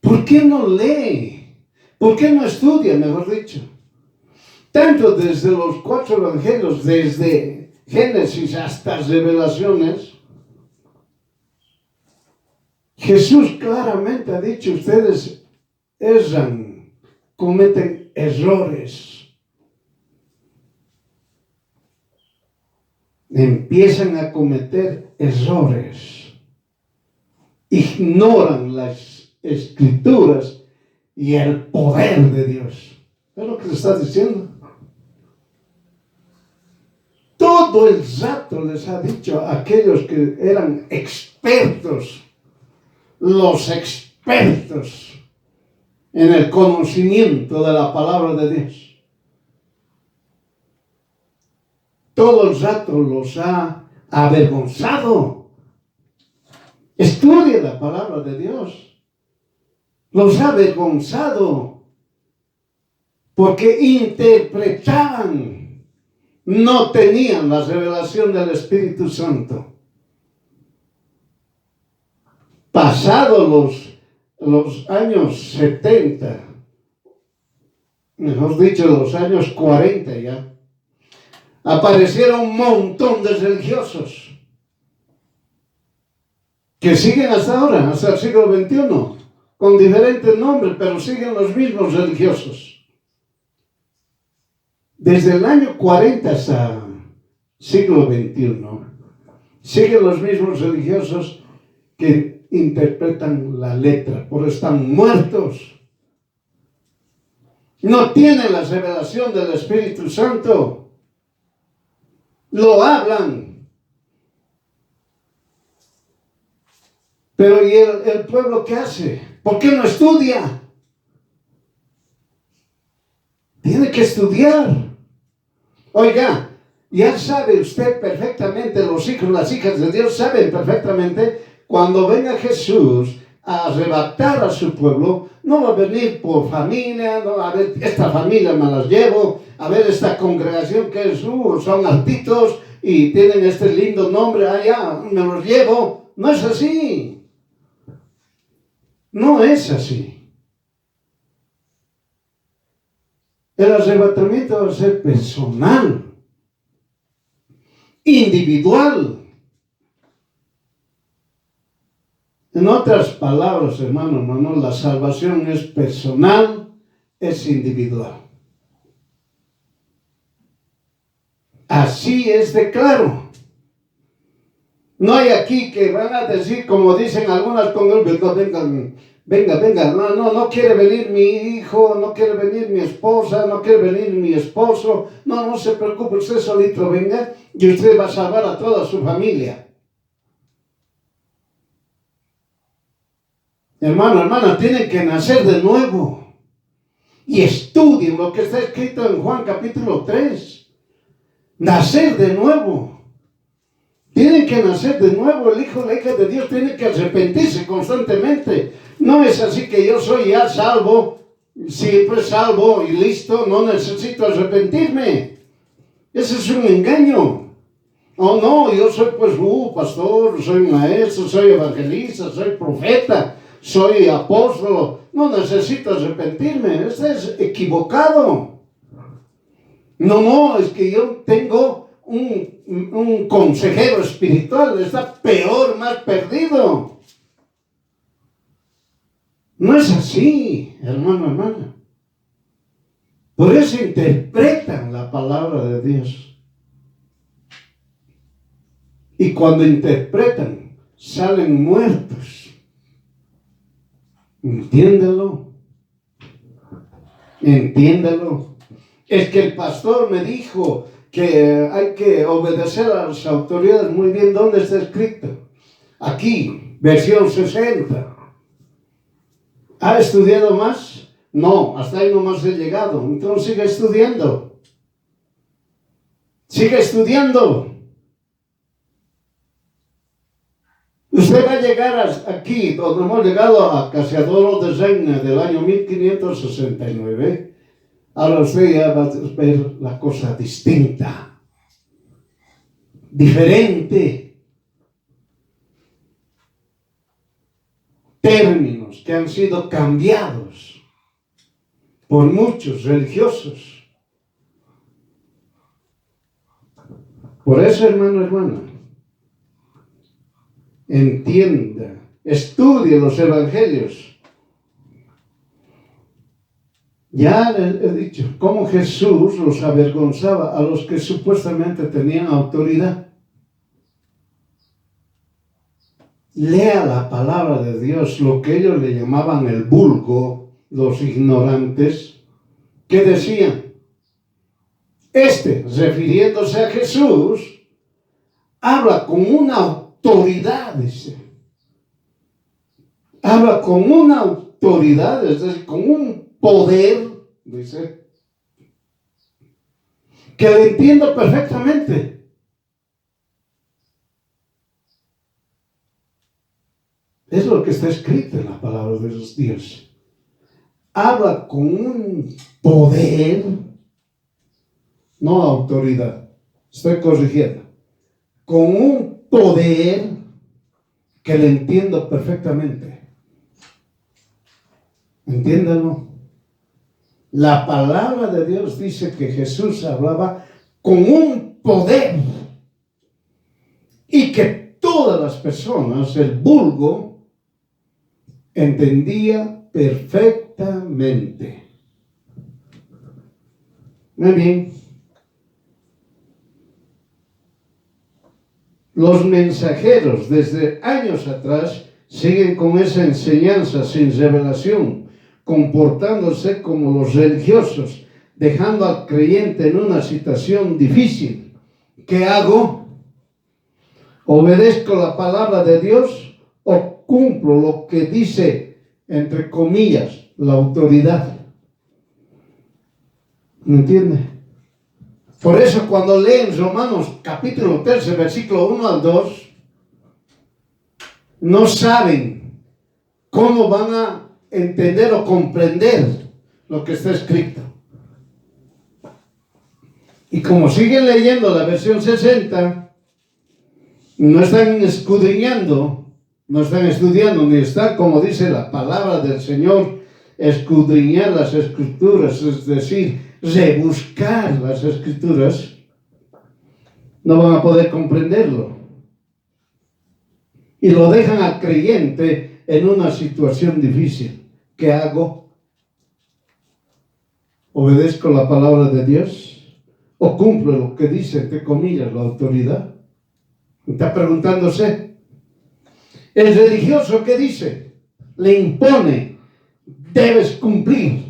¿Por qué no lee? ¿Por qué no estudia, mejor dicho? Tanto desde los 4 evangelios, desde Génesis hasta Revelaciones, Jesús claramente ha dicho, ustedes erran, cometen errores. Empiezan a cometer errores. Ignoran las escrituras y el poder de Dios. ¿Es lo que le está diciendo? Todo el rato les ha dicho a aquellos que eran expertos, los expertos en el conocimiento de la palabra de Dios. Todo el rato los ha avergonzado. Estudie la palabra de Dios. Los ha avergonzado porque interpretaban, no tenían la revelación del Espíritu Santo. Pasados los años 70, mejor dicho, los años 40 ya, aparecieron un montón de religiosos que siguen hasta ahora, hasta el siglo XXI, con diferentes nombres, pero siguen los mismos religiosos. Desde el año 40 hasta siglo XXI, siguen los mismos religiosos que interpretan la letra, por están muertos. No tienen la revelación del Espíritu Santo. Lo hablan. Pero ¿y el pueblo qué hace? ¿Por qué no estudia? Tiene que estudiar. Oiga, ya sabe usted perfectamente, los hijos, las hijas de Dios saben perfectamente, cuando venga Jesús a arrebatar a su pueblo, no va a venir por familia, no va a ver, esta familia me las llevo, a ver esta congregación que es, son altitos y tienen este lindo nombre, allá me los llevo. No es así. No es así. El arrebatamiento va a ser personal, individual. En otras palabras, hermano, la salvación es personal, es individual. Así es de claro. No hay aquí que van a decir, como dicen algunas congregaciones, venga, no quiere venir mi hijo, no quiere venir mi esposa, no quiere venir mi esposo. No se preocupe, usted solito venga y usted va a salvar a toda su familia. Hermano, hermana, tienen que nacer de nuevo. Y estudien lo que está escrito en Juan capítulo 3. Nacer de nuevo. Tienen que nacer de nuevo. El hijo, la hija de Dios tiene que arrepentirse constantemente. No es así que yo soy ya salvo, siempre salvo y listo, no necesito arrepentirme. Ese es un engaño. Oh no, yo soy pues pastor, soy maestro, soy evangelista, soy profeta, soy apóstol, no necesito arrepentirme. Este es equivocado. No, es que yo tengo un consejero espiritual, está peor, más perdido. No es así, hermano, hermana. Por eso interpretan la palabra de Dios. Y cuando interpretan, salen muertos. Entiéndelo. Entiéndelo. Es que el pastor me dijo que hay que obedecer a las autoridades. Muy bien, ¿dónde está escrito? Aquí, versión 60. ¿Ha estudiado más? No, hasta ahí nomás he llegado. Entonces sigue estudiando. Sigue estudiando. Usted va a llegar aquí, donde hemos llegado a Casiodoro de Reina del año 1569. Ahora usted ya va a ver la cosa distinta, diferente. Términos que han sido cambiados por muchos religiosos. Por eso, hermano, hermana, entienda, estudie los evangelios. Ya les he dicho cómo Jesús los avergonzaba a los que supuestamente tenían autoridad. Lea la palabra de Dios, lo que ellos le llamaban el vulgo, los ignorantes, que decían, refiriéndose a Jesús, habla con una autoridad, dice. Habla con una autoridad, es decir, con un poder, dice, que lo entiendo perfectamente. Es lo que está escrito en la palabra de Dios. Habla con un poder, no autoridad. Estoy corrigiendo. Con un poder que le entiendo perfectamente. Entiéndalo. La palabra de Dios dice que Jesús hablaba con un poder y que todas las personas, el vulgo, entendía perfectamente. Muy bien. Los mensajeros desde años atrás siguen con esa enseñanza sin revelación, comportándose como los religiosos, dejando al creyente en una situación difícil. ¿Qué hago? ¿Obedezco la palabra de Dios o cumplo lo que dice, entre comillas, la autoridad? ¿Me entiende? Por eso cuando leen Romanos capítulo 13, versículo 1 al 2, no saben cómo van a entender o comprender lo que está escrito. Y como siguen leyendo la versión 60, no están escudriñando, no están estudiando, ni están, como dice la palabra del Señor, escudriñar las escrituras, es decir, rebuscar las escrituras, no van a poder comprenderlo. Y lo dejan al creyente en una situación difícil. ¿Qué hago? ¿Obedezco la palabra de Dios o cumplo lo que dice, entre comillas, la autoridad? Está preguntándose. El religioso, ¿qué dice? Le impone, debes cumplir.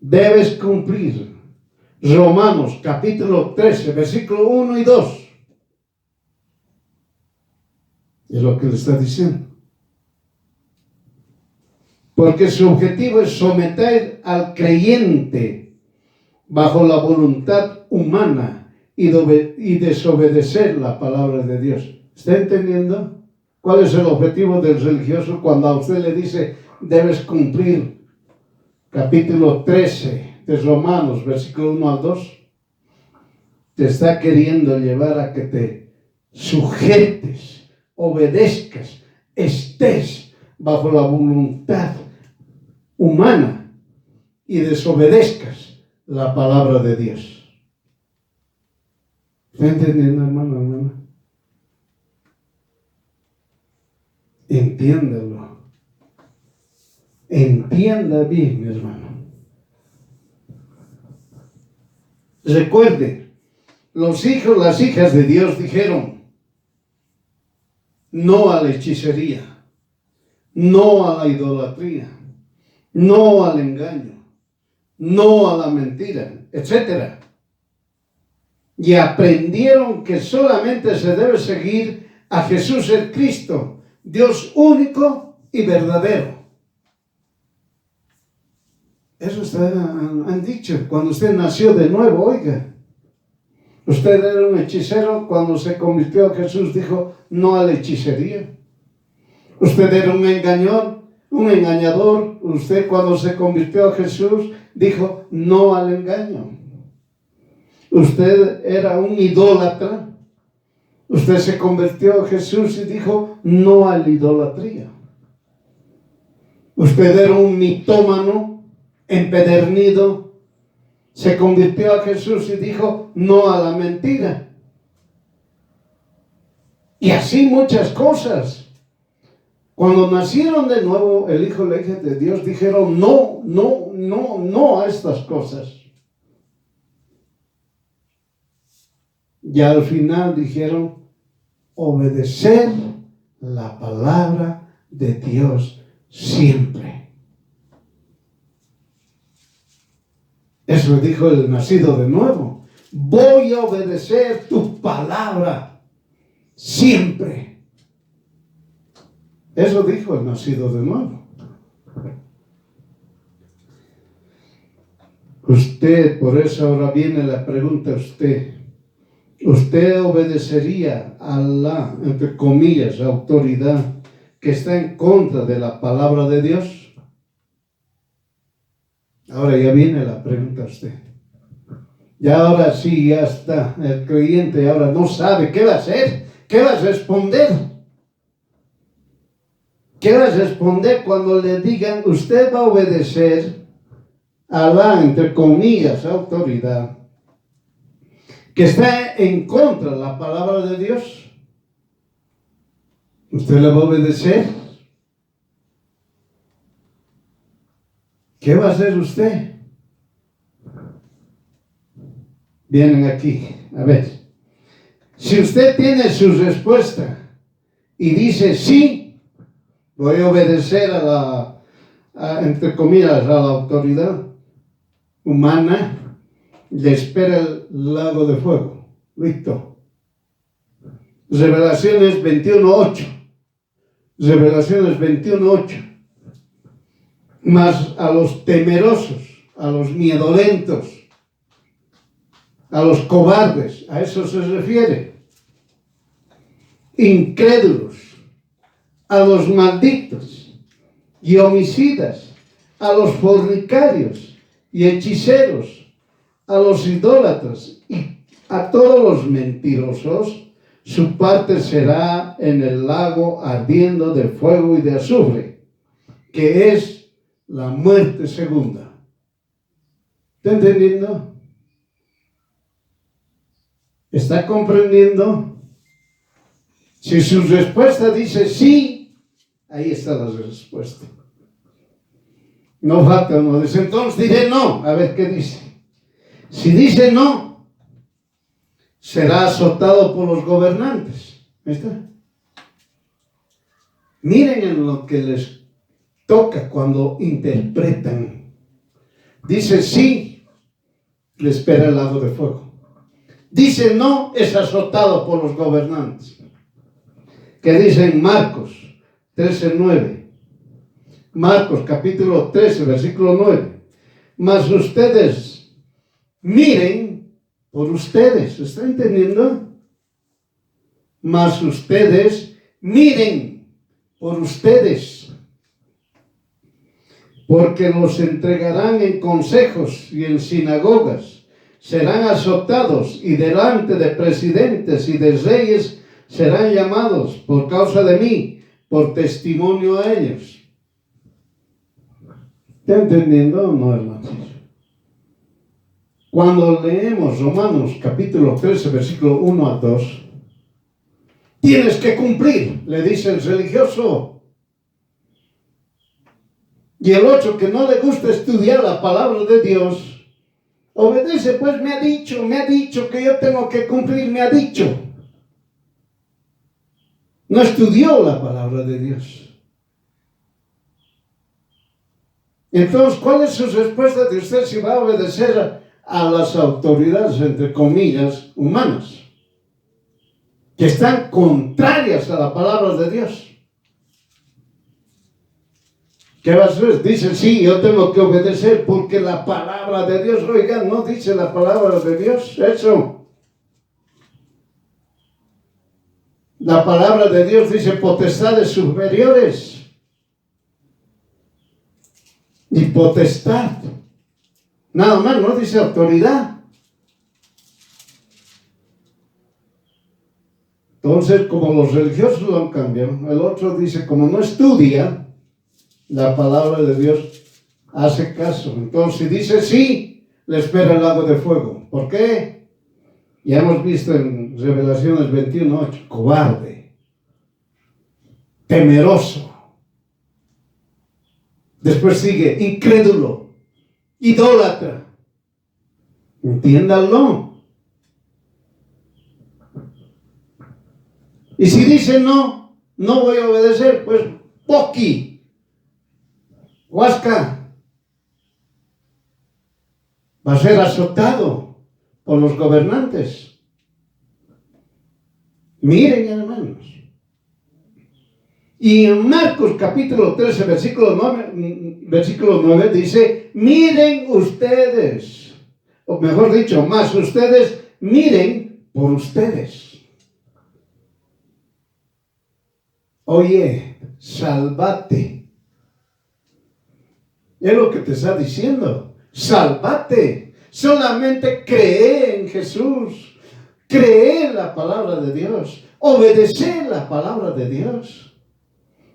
Debes cumplir. Romanos capítulo 13, versículo 1 y 2. Es lo que le está diciendo. Porque su objetivo es someter al creyente bajo la voluntad humana y desobedecer la palabra de Dios. ¿Está entendiendo? ¿Cuál es el objetivo del religioso cuando a usted le dice debes cumplir capítulo 13 de Romanos, versículo 1 al 2? Te está queriendo llevar a que te sujetes, obedezcas, estés bajo la voluntad humana y desobedezcas la palabra de Dios. ¿Está entendiendo, hermano, hermana? Entiéndalo. Entienda bien, mi hermano. Recuerde, los hijos, las hijas de Dios dijeron no a la hechicería, no a la idolatría, no al engaño, no a la mentira, etc. Y aprendieron que solamente se debe seguir a Jesús el Cristo, Dios único y verdadero. Eso han dicho cuando usted nació de nuevo, oiga. Usted era un hechicero, cuando se convirtió a Jesús dijo no a la hechicería. Usted era un engañador, usted cuando se convirtió a Jesús dijo no al engaño. Usted era un idólatra, usted se convirtió a Jesús y dijo no a la idolatría. Usted era un mitómano, empedernido, se convirtió a Jesús y dijo no a la mentira. Y así muchas cosas. Cuando nacieron de nuevo el hijo y la hija de Dios dijeron no a estas cosas. Y al final dijeron obedecer la palabra de Dios siempre. Eso dijo el nacido de nuevo. Voy a obedecer tu palabra siempre. Eso dijo el nacido de nuevo. Usted, por eso ahora viene la pregunta a usted. ¿Usted obedecería a la, entre comillas, autoridad que está en contra de la palabra de Dios? Ahora ya viene la pregunta a usted. Ya ahora sí, ya está. El creyente ahora no sabe qué va a hacer, qué va a responder. ¿Qué va a responder cuando le digan, usted va a obedecer a la, entre comillas, autoridad, que está en contra de la palabra de Dios? ¿Usted le va a obedecer? ¿Qué va a hacer usted? Vienen aquí, a ver. Si usted tiene su respuesta y dice, sí, voy a obedecer entre comillas, a la autoridad humana, le espera el lago de fuego. Listo. Revelaciones 21:8. Revelaciones 21:8. Mas a los temerosos, a los miedolentos, a los cobardes, a eso se refiere. Incrédulos, a los malditos y homicidas, a los fornicarios y hechiceros, a los idólatras y a todos los mentirosos, su parte será en el lago ardiendo de fuego y de azufre, que es la muerte segunda. ¿Está entendiendo? ¿Está comprendiendo? Si su respuesta dice sí, ahí está la respuesta. No falta uno. Dice, entonces diré no. A ver qué dice. Si dice no, será azotado por los gobernantes. Ahí está. Miren en lo que les toca cuando interpretan. Dice sí, le espera el lago de fuego. Dice no, es azotado por los gobernantes. Que dice en Marcos 13:9. Marcos capítulo 13, versículo 9. Mas ustedes miren por ustedes. ¿Está entendiendo? Mas ustedes miren por ustedes. Porque los entregarán en consejos y en sinagogas. Serán azotados y delante de presidentes y de reyes serán llamados por causa de mí, por testimonio a ellos. ¿Está entendiendo o no, hermanos? Cuando leemos Romanos capítulo 13, versículo 1 a 2, tienes que cumplir, le dice el religioso. Y el 8, que no le gusta estudiar la palabra de Dios, obedece, pues me ha dicho que yo tengo que cumplir, me ha dicho. No estudió la palabra de Dios. Entonces, ¿cuál es su respuesta de usted si va a obedecer a las autoridades, entre comillas, humanas, que están contrarias a la palabra de Dios? ¿Qué va a hacer? Dice, sí, yo tengo que obedecer porque la palabra de Dios, oigan, no dice la palabra de Dios eso. La palabra de Dios dice potestades superiores. Y potestad. Nada más, no dice autoridad. Entonces, como los religiosos lo han cambiado, el otro dice, como no estudia la palabra de Dios, hace caso. Entonces, si dice sí, le espera el lago de fuego. ¿Por qué? Ya hemos visto en Revelaciones 21:8, cobarde, temeroso. Después sigue, incrédulo, idólatra. Entiéndanlo. Y si dice no, no voy a obedecer, pues poqui, huasca, va a ser azotado por los gobernantes. Miren, hermanos. Y en Marcos capítulo 13, versículo 9 dice, miren ustedes, o mejor dicho, más ustedes miren por ustedes. Oye, salvate. Es lo que te está diciendo. Salvate. Solamente cree en Jesús. Cree en la palabra de Dios. Obedece la palabra de Dios.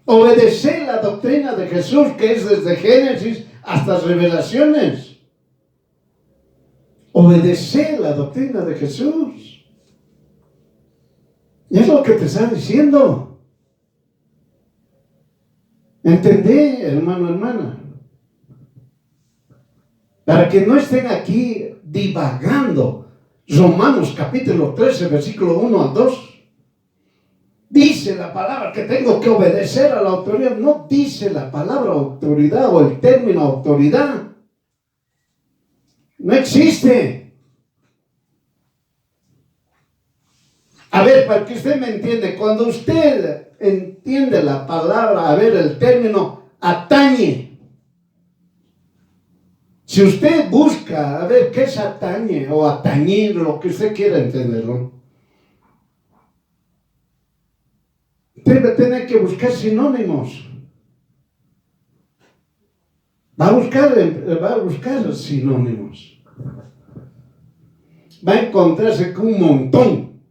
Obedecer la doctrina de Jesús, que es desde Génesis hasta Revelaciones. Obedecer la doctrina de Jesús. Y es lo que te está diciendo. ¿Entendé, hermano, hermana? Para que no estén aquí divagando. Romanos capítulo 13, versículo 1 al 2. Dice la palabra que tengo que obedecer a la autoridad. No dice la palabra autoridad o el término autoridad. No existe. A ver, para que usted me entiende, cuando usted entiende la palabra, a ver, el término atañe. Si usted busca, a ver, ¿qué es atañe o atañir? Lo que usted quiera entenderlo. Debe tener que buscar sinónimos. Va a buscar sinónimos. Va a encontrarse con un montón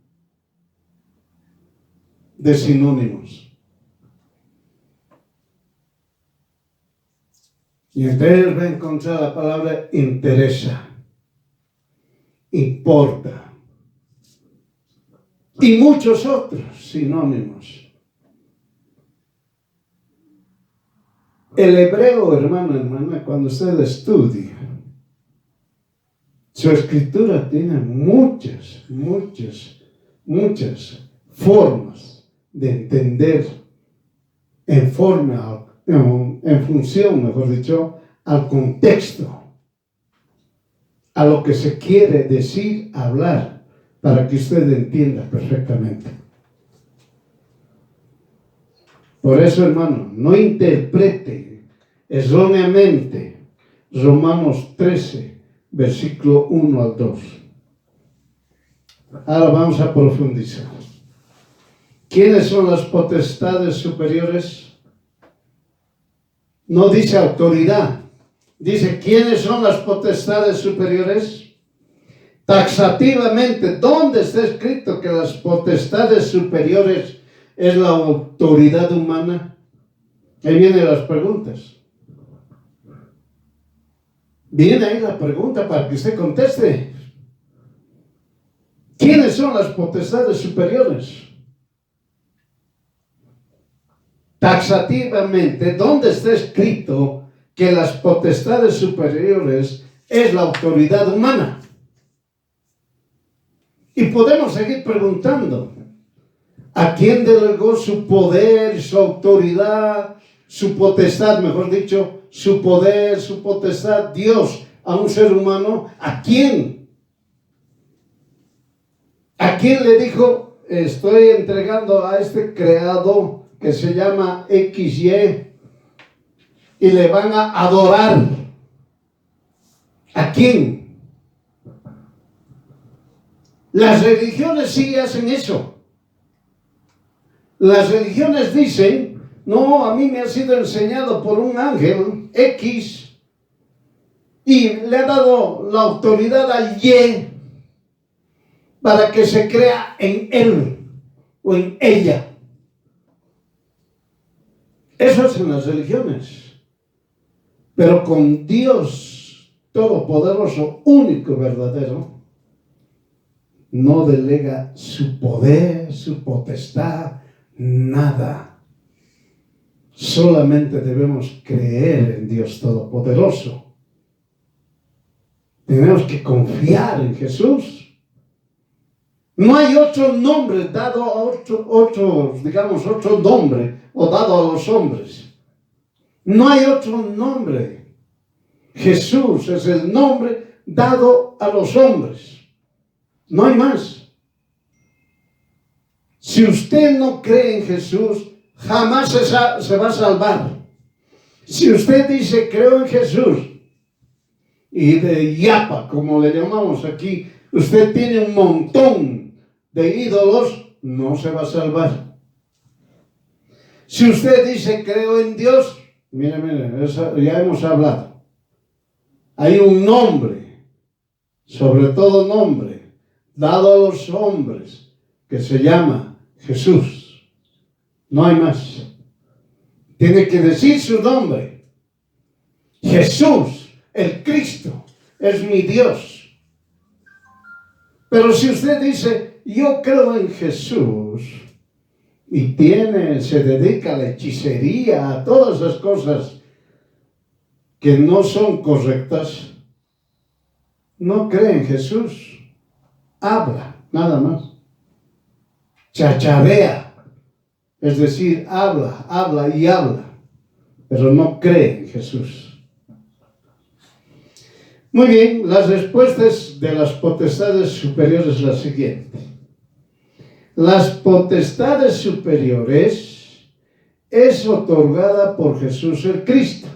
de sinónimos. Y entonces va a encontrar la palabra interesa, importa y muchos otros sinónimos. El hebreo, hermano, hermana, cuando usted estudia, su escritura tiene muchas formas de entender en función, mejor dicho, al contexto, a lo que se quiere decir, hablar, para que usted entienda perfectamente. Por eso, hermano, no interprete erróneamente Romanos 13, versículo 1 al 2. Ahora vamos a profundizar. ¿Quiénes son las potestades superiores? No dice autoridad, dice ¿quiénes son las potestades superiores? Taxativamente, ¿dónde está escrito que las potestades superiores es la autoridad humana? Ahí vienen las preguntas. Viene ahí la pregunta para que usted conteste. ¿Quiénes son las potestades superiores? Taxativamente, ¿dónde está escrito que las potestades superiores es la autoridad humana? Y podemos seguir preguntando. ¿A quién delegó su poder, su autoridad, su potestad, mejor dicho, su poder, su potestad, Dios, a un ser humano? ¿A quién? ¿A quién le dijo, estoy entregando a este creado que se llama XY y le van a adorar? ¿A quién? Las religiones sí hacen eso. Las religiones dicen, no, a mí me ha sido enseñado por un ángel X y le ha dado la autoridad al Y para que se crea en él o en ella. Eso hacen las religiones. Pero con Dios Todopoderoso, único, verdadero, no delega su poder, su potestad, nada. Solamente debemos creer en Dios Todopoderoso. Tenemos que confiar en Jesús. No hay otro nombre dado a otro nombre o dado a los hombres. No hay otro nombre. Jesús es el nombre dado a los hombres. No hay más. Si usted no cree en Jesús, jamás se va a salvar. Si usted dice, creo en Jesús, y de yapa, como le llamamos aquí, usted tiene un montón de ídolos, no se va a salvar. Si usted dice, creo en Dios, mire, eso ya hemos hablado. Hay un nombre, sobre todo nombre, dado a los hombres, que se llama Jesús. No hay más. Tiene que decir su nombre. Jesús, el Cristo, es mi Dios. Pero si usted dice, yo creo en Jesús, y se dedica a la hechicería, a todas esas cosas que no son correctas, no cree en Jesús. Habla, nada más. Chacharea. Es decir, habla y habla, pero no cree en Jesús. Muy bien, las respuestas de las potestades superiores es la siguiente. Las potestades superiores es otorgada por Jesús el Cristo.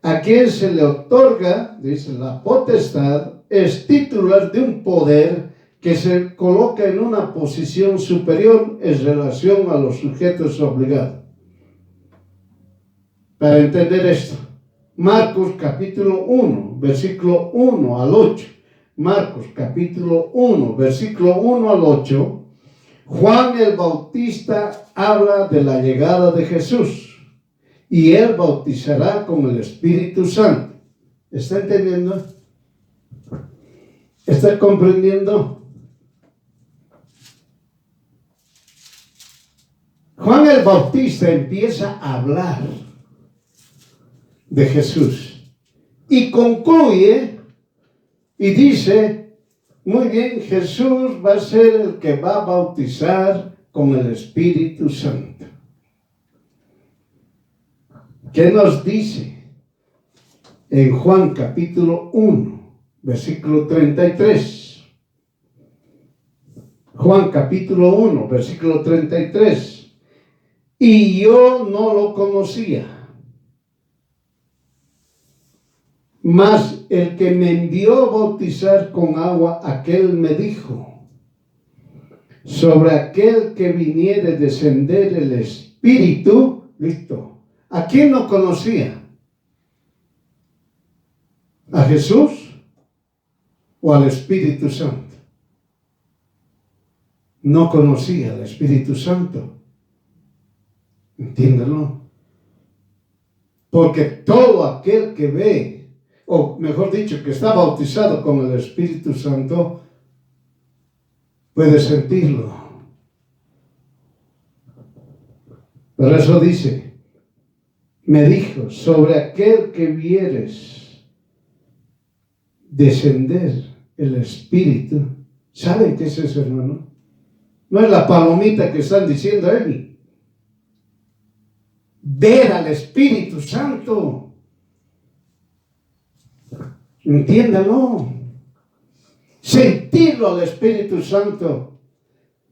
A quien se le otorga, dice, la potestad, es titular de un poder que se coloca en una posición superior en relación a los sujetos obligados. Para entender esto, Marcos capítulo 1, versículo 1 al 8. Marcos capítulo 1, versículo 1 al 8. Juan el Bautista habla de la llegada de Jesús y él bautizará con el Espíritu Santo. ¿Está entendiendo? ¿Está comprendiendo? Juan el Bautista empieza a hablar de Jesús y concluye y dice, muy bien, Jesús va a ser el que va a bautizar con el Espíritu Santo. ¿Qué nos dice en Juan capítulo 1, versículo 33? Juan capítulo 1, versículo 33. Y yo no lo conocía, mas el que me envió a bautizar con agua, aquel me dijo, sobre aquel que viniere descender el Espíritu, listo. ¿A quién no conocía? ¿A Jesús o al Espíritu Santo? No conocía al Espíritu Santo. Entiéndelo. Porque todo aquel que ve, o mejor dicho, que está bautizado con el Espíritu Santo, puede sentirlo. Por eso dice, me dijo, sobre aquel que vieres descender el Espíritu. ¿Saben qué es eso, hermano? No es la palomita que están diciendo ahí. Ver al Espíritu Santo. Entiéndalo. Sentirlo al Espíritu Santo.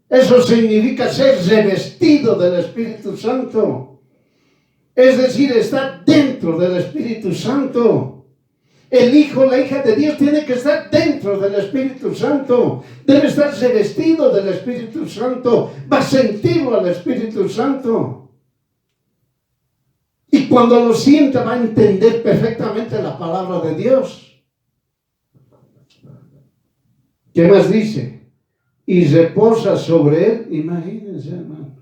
Eso significa ser revestido del Espíritu Santo. Es decir, estar dentro del Espíritu Santo. El hijo, la hija de Dios tiene que estar dentro del Espíritu Santo. Debe estar revestido del Espíritu Santo. Va a sentirlo al Espíritu Santo. Y cuando lo sienta va a entender perfectamente la palabra de Dios. ¿Qué más dice? Y reposa sobre él. Imagínense, hermano.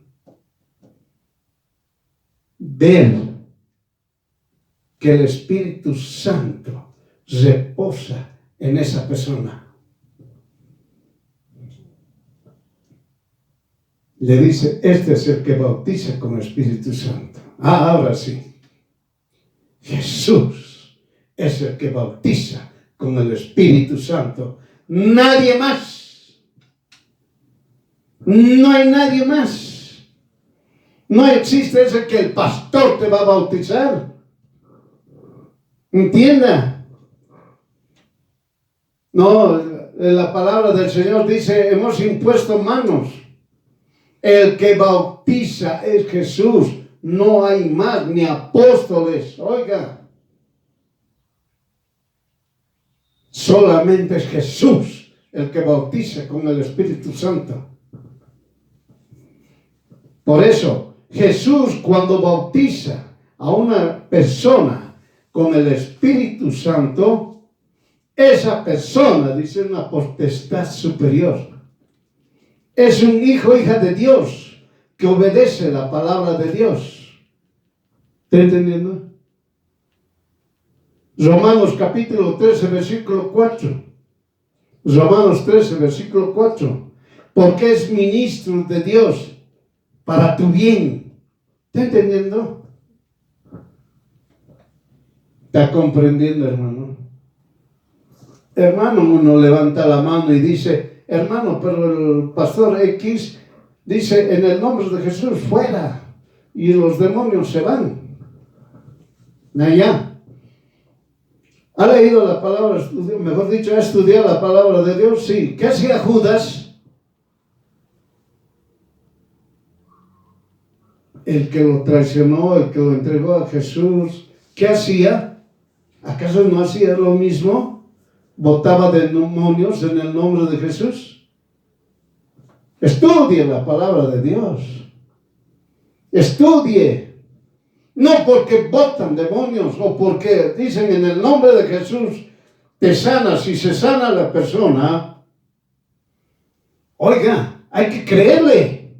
Ver que el Espíritu Santo reposa en esa persona. Le dice, este es el que bautiza con el Espíritu Santo. Ahora sí. Jesús es el que bautiza con el Espíritu Santo. Nadie más. No hay nadie más. No existe ese que el pastor te va a bautizar. Entienda. No, la palabra del Señor dice, hemos impuesto manos. El que bautiza es Jesús. No hay más, ni apóstoles. Oiga. Solamente es Jesús el que bautiza con el Espíritu Santo. Por eso, Jesús cuando bautiza a una persona con el Espíritu Santo, esa persona, dice, una potestad superior. Es un hijo, hija de Dios, que obedece la palabra de Dios. ¿Está entendiendo? Romanos capítulo 13, versículo 4. Romanos 13, versículo 4. Porque es ministro de Dios para tu bien. ¿Está entendiendo? ¿Está comprendiendo, hermano? Hermano, uno levanta la mano y dice, hermano, pero el pastor X dice, en el nombre de Jesús, fuera. Y los demonios se van. Allá. ¿Ha leído la palabra, mejor dicho, ha estudiado la palabra de Dios? Sí. ¿Qué hacía Judas? El que lo traicionó, el que lo entregó a Jesús. ¿Qué hacía? ¿Acaso no hacía lo mismo? ¿Botaba demonios en el nombre de Jesús? Estudie la palabra de Dios. Estudie. No porque botan demonios o porque dicen en el nombre de Jesús te sana. Si se sana la persona, oiga, hay que creerle.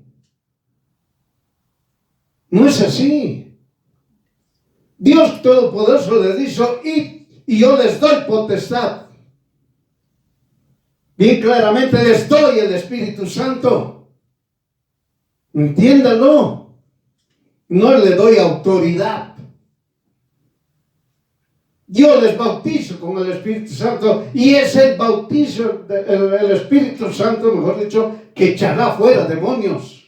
No es así. Dios Todopoderoso le dijo, y yo les doy potestad. Bien claramente les doy el Espíritu Santo. Entiéndalo. No le doy autoridad. Yo les bautizo con el Espíritu Santo y es el bautizo del Espíritu Santo, mejor dicho, que echará fuera demonios.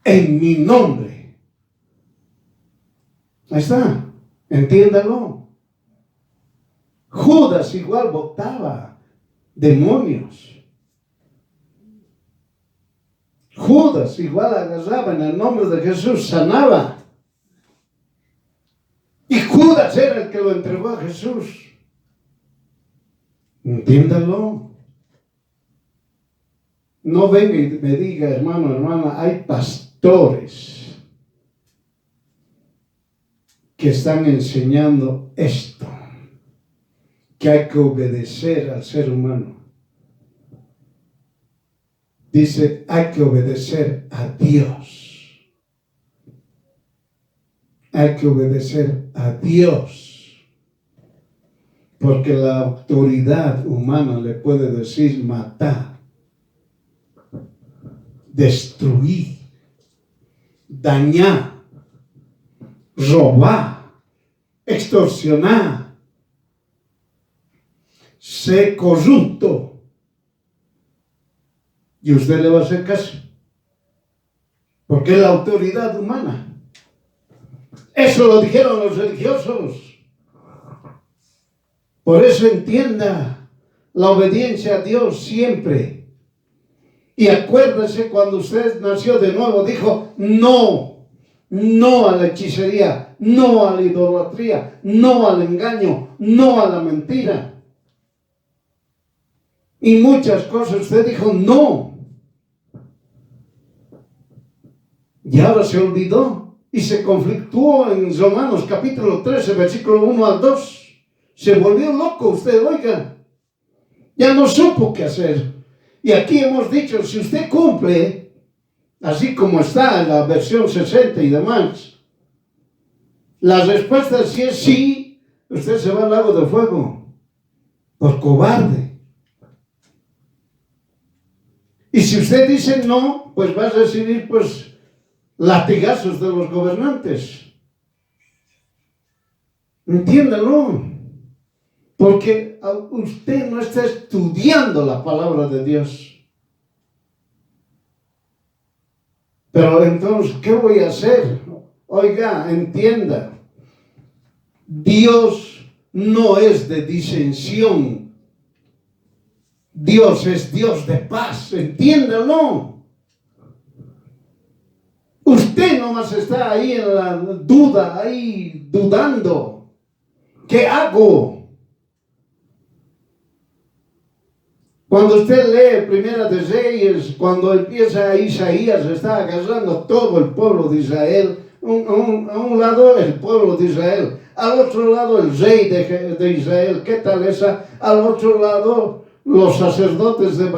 En mi nombre. Ahí está. Entiéndalo. Judas igual botaba demonios. Judas igual agarraba en el nombre de Jesús, sanaba. Y Judas era el que lo entregó a Jesús. Entiéndalo. No venga y me diga, hermano, hermana, hay pastores que están enseñando esto, que hay que obedecer al ser humano. Dice, hay que obedecer a Dios. Hay que obedecer a Dios. Porque la autoridad humana le puede decir matar, destruir, dañar, robar, extorsionar, ser corrupto. Y usted le va a hacer caso. Porque es la autoridad humana. Eso lo dijeron los religiosos. Por eso entienda la obediencia a Dios siempre. Y acuérdese cuando usted nació de nuevo, dijo no, no a la hechicería, no a la idolatría, no al engaño, no a la mentira. Y muchas cosas usted dijo no. Y ahora se olvidó y se conflictuó en Romanos capítulo 13, versículo 1 al 2. Se volvió loco usted, oiga. Ya no supo qué hacer. Y aquí hemos dicho, si usted cumple, así como está en la versión 60 y demás, la respuesta si es sí, usted se va al lago de fuego por cobarde. Y si usted dice no, pues va a recibir pues latigazos de los gobernantes. Entiéndalo. Porque usted no está estudiando la palabra de Dios. Pero entonces, ¿qué voy a hacer? Oiga, entienda. Dios no es de disensión. Dios es Dios de paz. Entiéndalo. Usted nomás está ahí en la duda, ahí dudando. ¿Qué hago? Cuando usted lee Primera de Reyes, cuando empieza Isaías, está agarrando todo el pueblo de Israel. A un lado el pueblo de Israel, al otro lado el rey de Israel. ¿Qué tal esa? Al otro lado los sacerdotes de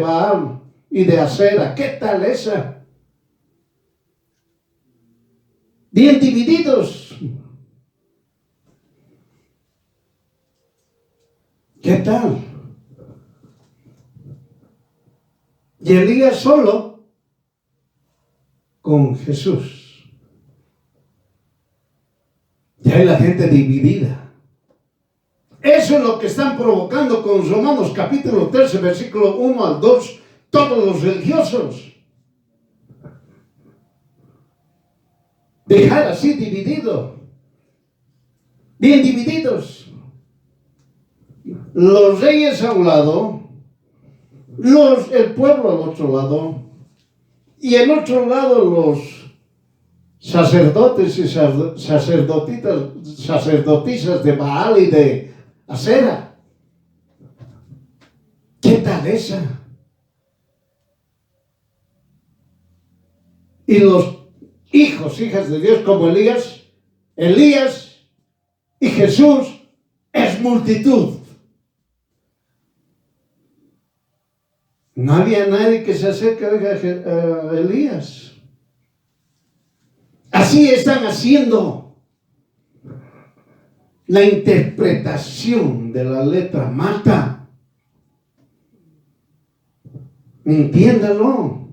Baal y de Asera. ¿Qué tal esa? bien divididos. ¿Qué tal? Y Elías solo con Jesús. Ya hay la gente dividida. Eso es lo que están provocando con Romanos capítulo 13, versículo 1 al 2, todos los religiosos. Dejar así dividido, bien divididos. Los reyes a un lado, el pueblo al otro lado, y el otro lado los sacerdotes y sacerdotisas de Baal y de Asera. ¿Qué tal esa? Y los hijas de Dios como Elías y Jesús es multitud. No había nadie que se acerque a Elías. Así están haciendo la interpretación de la letra mata. Entiéndalo.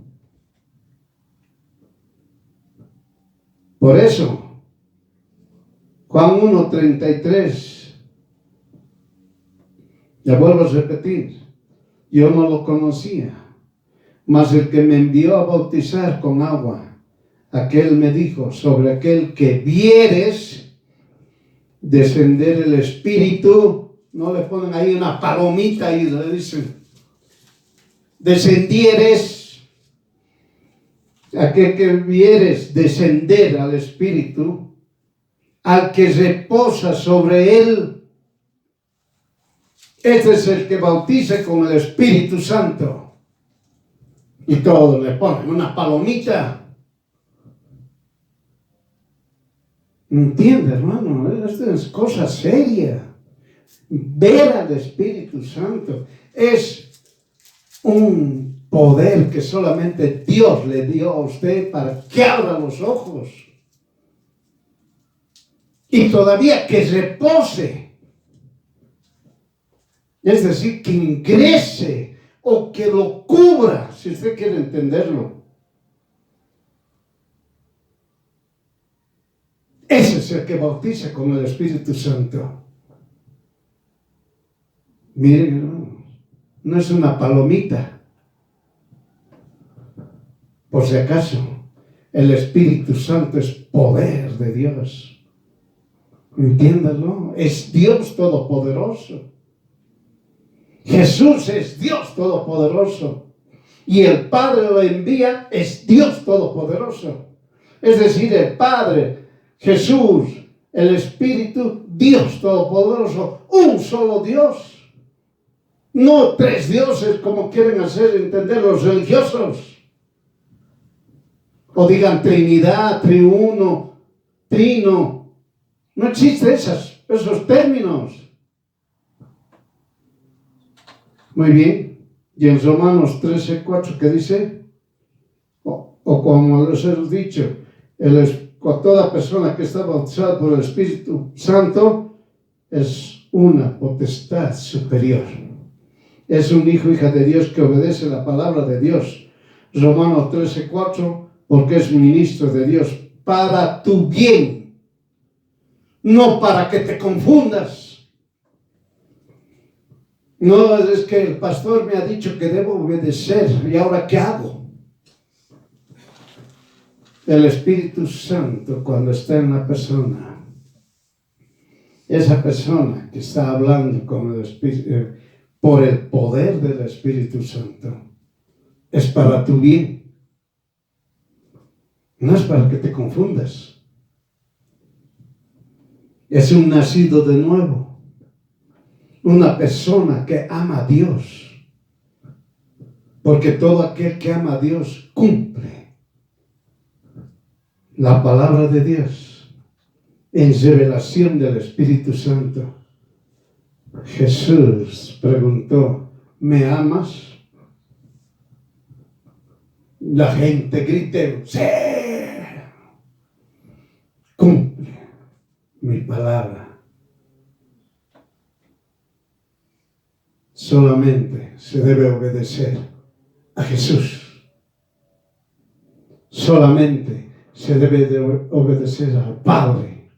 Por eso, Juan 1:33, ya vuelvo a repetir, yo no lo conocía, mas el que me envió a bautizar con agua, aquel me dijo, sobre aquel que vieres descender el Espíritu, no le ponen ahí una palomita y le dicen, descendieres, aquel que vieres descender al Espíritu, al que reposa sobre él, este es el que bautiza con el Espíritu Santo. Y todos le ponen una palomita. ¿Entiende, hermano? Esto es cosa seria. Ver al Espíritu Santo es un poder que solamente Dios le dio a usted para que abra los ojos. Y todavía que repose. Es decir, que ingrese o que lo cubra, si usted quiere entenderlo. Ese es el que bautiza con el Espíritu Santo. Miren, hermanos, no es una palomita. Por si acaso, el Espíritu Santo es poder de Dios. Entiéndalo, es Dios Todopoderoso. Jesús es Dios Todopoderoso. Y el Padre lo envía, es Dios Todopoderoso. Es decir, el Padre, Jesús, el Espíritu, Dios Todopoderoso, un solo Dios. No tres dioses como quieren hacer entender los religiosos. O digan Trinidad, Triuno, Trino. No existen esos términos. Muy bien. Y en Romanos 13:4, ¿qué dice? O como les he dicho, con toda persona que está bautizada por el Espíritu Santo es una potestad superior. Es un hijo, hija de Dios que obedece la palabra de Dios. Romanos 13:4, porque es ministro de Dios para tu bien, no para que te confundas. No, es que el pastor me ha dicho que debo obedecer, ¿y ahora qué hago? El Espíritu Santo, cuando está en la persona, esa persona que está hablando con el Espíritu, por el poder del Espíritu Santo, es para tu bien. No es para que te confundas. Es un nacido de nuevo. Una persona que ama a Dios. Porque todo aquel que ama a Dios cumple la palabra de Dios en revelación del Espíritu Santo. Jesús preguntó, ¿me amas? La gente grita, ¡sí! solamente se debe obedecer a Jesús. Solamente se debe de obedecer al Padre.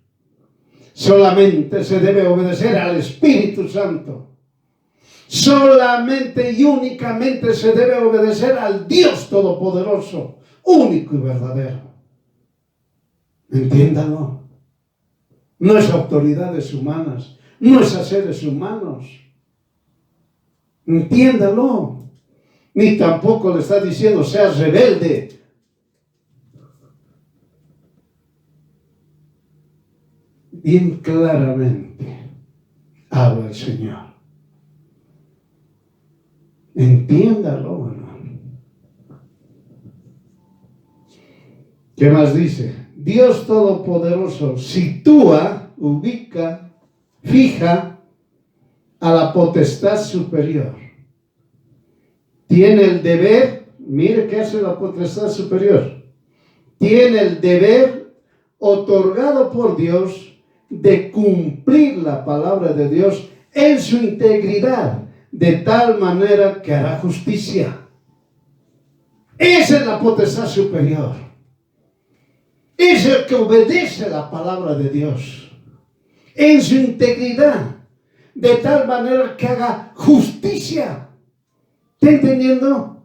Solamente se debe obedecer al Espíritu Santo. Solamente y únicamente se debe obedecer al Dios Todopoderoso, único y verdadero. Entiéndalo. No es autoridades humanas, no es a seres humanos. Entiéndalo. Ni tampoco le está diciendo seas rebelde. Bien claramente habla el Señor. Entiéndalo, hermano. ¿Qué más dice? Dios Todopoderoso sitúa, ubica, fija a la potestad superior. Tiene el deber, mire qué hace la potestad superior. Tiene el deber otorgado por Dios de cumplir la palabra de Dios en su integridad, de tal manera que hará justicia. Esa es la potestad superior. Es el que obedece la palabra de Dios en su integridad, de tal manera que haga justicia. ¿Está entendiendo?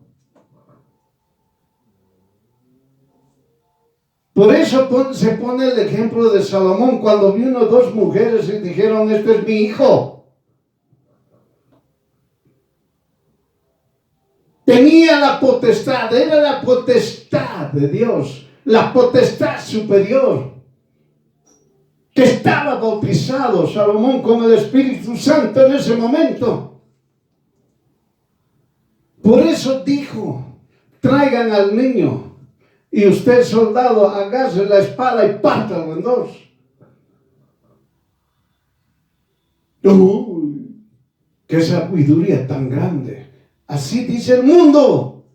Por eso se pone el ejemplo de Salomón cuando vino dos mujeres y dijeron: este es mi hijo. Tenía la potestad, era la potestad de Dios, la potestad superior, que estaba bautizado Salomón con el Espíritu Santo en ese momento. Por eso dijo: traigan al niño y usted, soldado, agarre la espada y pártalo en dos. ¡Uy! ¡Qué sabiduría tan grande! Así dice el mundo.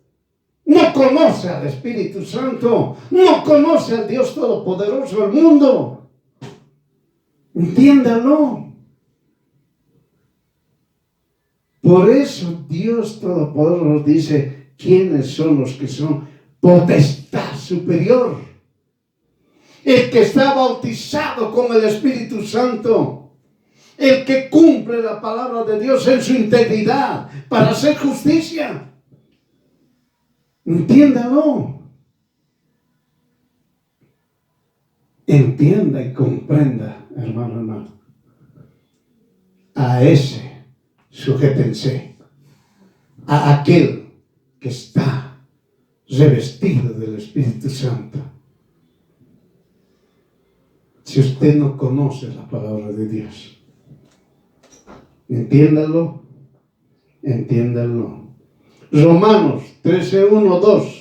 No conoce al Espíritu Santo, no conoce al Dios Todopoderoso del mundo. Entiéndalo. Por eso Dios Todopoderoso dice: ¿quiénes son los que son potestad superior? El que está bautizado con el Espíritu Santo. El que cumple la palabra de Dios en su integridad para hacer justicia. Entiéndalo. Entienda y comprenda, hermano. A ese sujétense, a aquel que está revestido del Espíritu Santo. Si usted no conoce la palabra de Dios, entiéndalo. Romanos 13:1-2.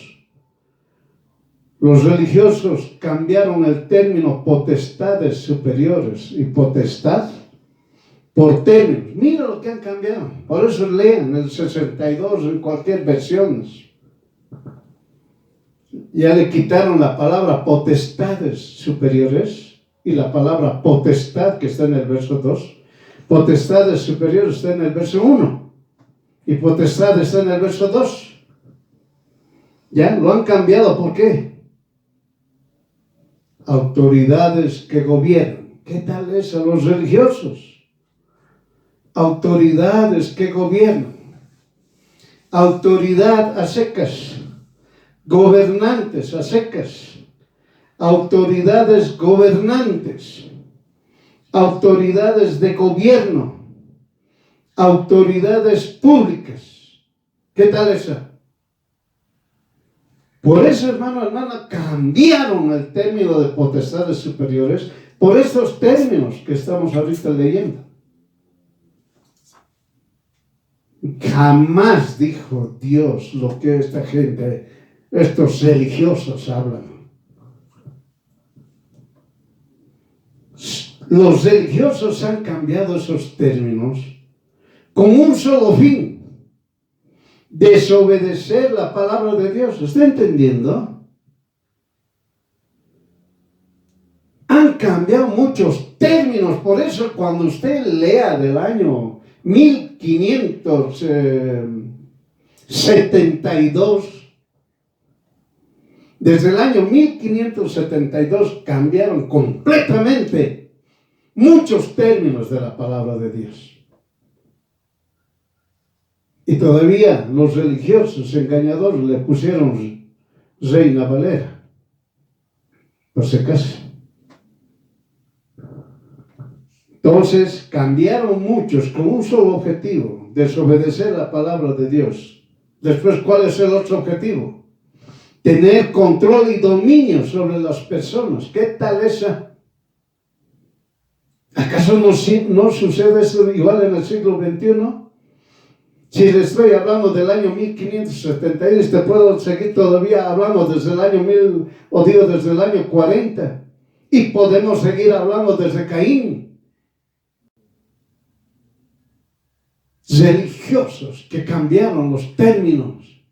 Los religiosos cambiaron el término potestades superiores y potestad por términos. Mira lo que han cambiado. Por eso lean el 62 en cualquier versión. Ya le quitaron la palabra potestades superiores y la palabra potestad, que está en el verso 2. Potestades superiores está en el verso 1 y potestad está en el verso 2. Ya lo han cambiado. ¿Por qué? Autoridades que gobiernan. ¿Qué tal es a los religiosos? Autoridades que gobiernan. Autoridad a secas. Gobernantes a secas. Autoridades gobernantes. Autoridades de gobierno. Autoridades públicas. ¿Qué tal esa? Por eso, hermana, cambiaron el término de potestades superiores por estos términos que estamos ahorita leyendo. Jamás dijo Dios lo que esta gente, estos religiosos hablan. Los religiosos han cambiado esos términos con un solo fin: desobedecer la palabra de Dios. ¿Está entendiendo? Han cambiado muchos términos. Por eso cuando usted lea del año 1500 1572, desde el año 1572 cambiaron completamente muchos términos de la palabra de Dios. Y todavía los religiosos engañadores le pusieron Reina Valera, por si acaso. Entonces cambiaron muchos con un solo objetivo: desobedecer la palabra de Dios. Después, ¿cuál es el otro objetivo? Tener control y dominio sobre las personas. ¿Qué tal esa? ¿Acaso no sucede eso igual en el siglo XXI? Si le estoy hablando del año 1572, te puedo seguir todavía hablando desde el año desde el año 40. Y podemos seguir hablando desde Caín. Religiosos que cambiaron los términos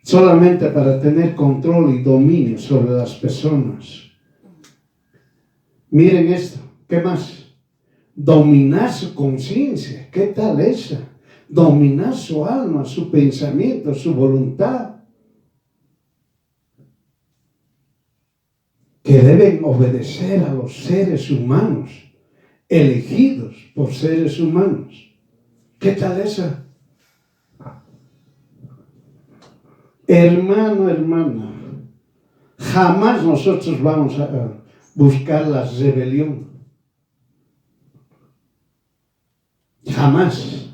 solamente para tener control y dominio sobre las personas. Miren esto, ¿qué más? Dominar su conciencia, ¿qué tal esa? Dominar su alma, su pensamiento, su voluntad. Que deben obedecer a los seres humanos, elegidos por seres humanos. ¿Qué tal esa? Hermano, hermana, jamás nosotros vamos a buscar la rebelión. Jamás.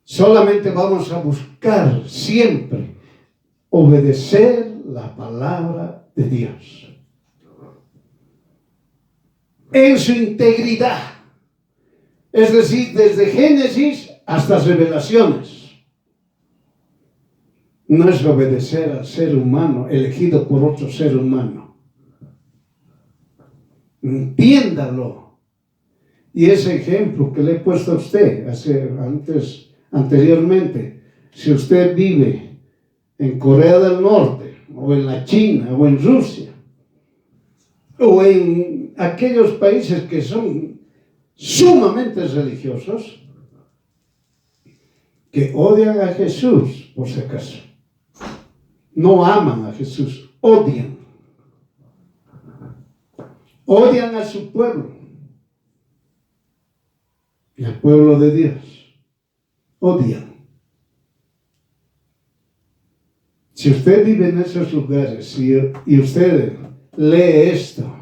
Solamente vamos a buscar siempre obedecer la palabra de Dios en su integridad, es decir, desde Génesis hasta Revelaciones. No es obedecer al ser humano elegido por otro ser humano. Entiéndalo. Y ese ejemplo que le he puesto a usted anteriormente, si usted vive en Corea del Norte, o en la China, o en Rusia, o en aquellos países que son sumamente religiosos, que odian a Jesús, por si acaso, no aman a Jesús, odian a su pueblo. Y al pueblo de Dios odian. Si usted vive en esos lugares y usted lee esto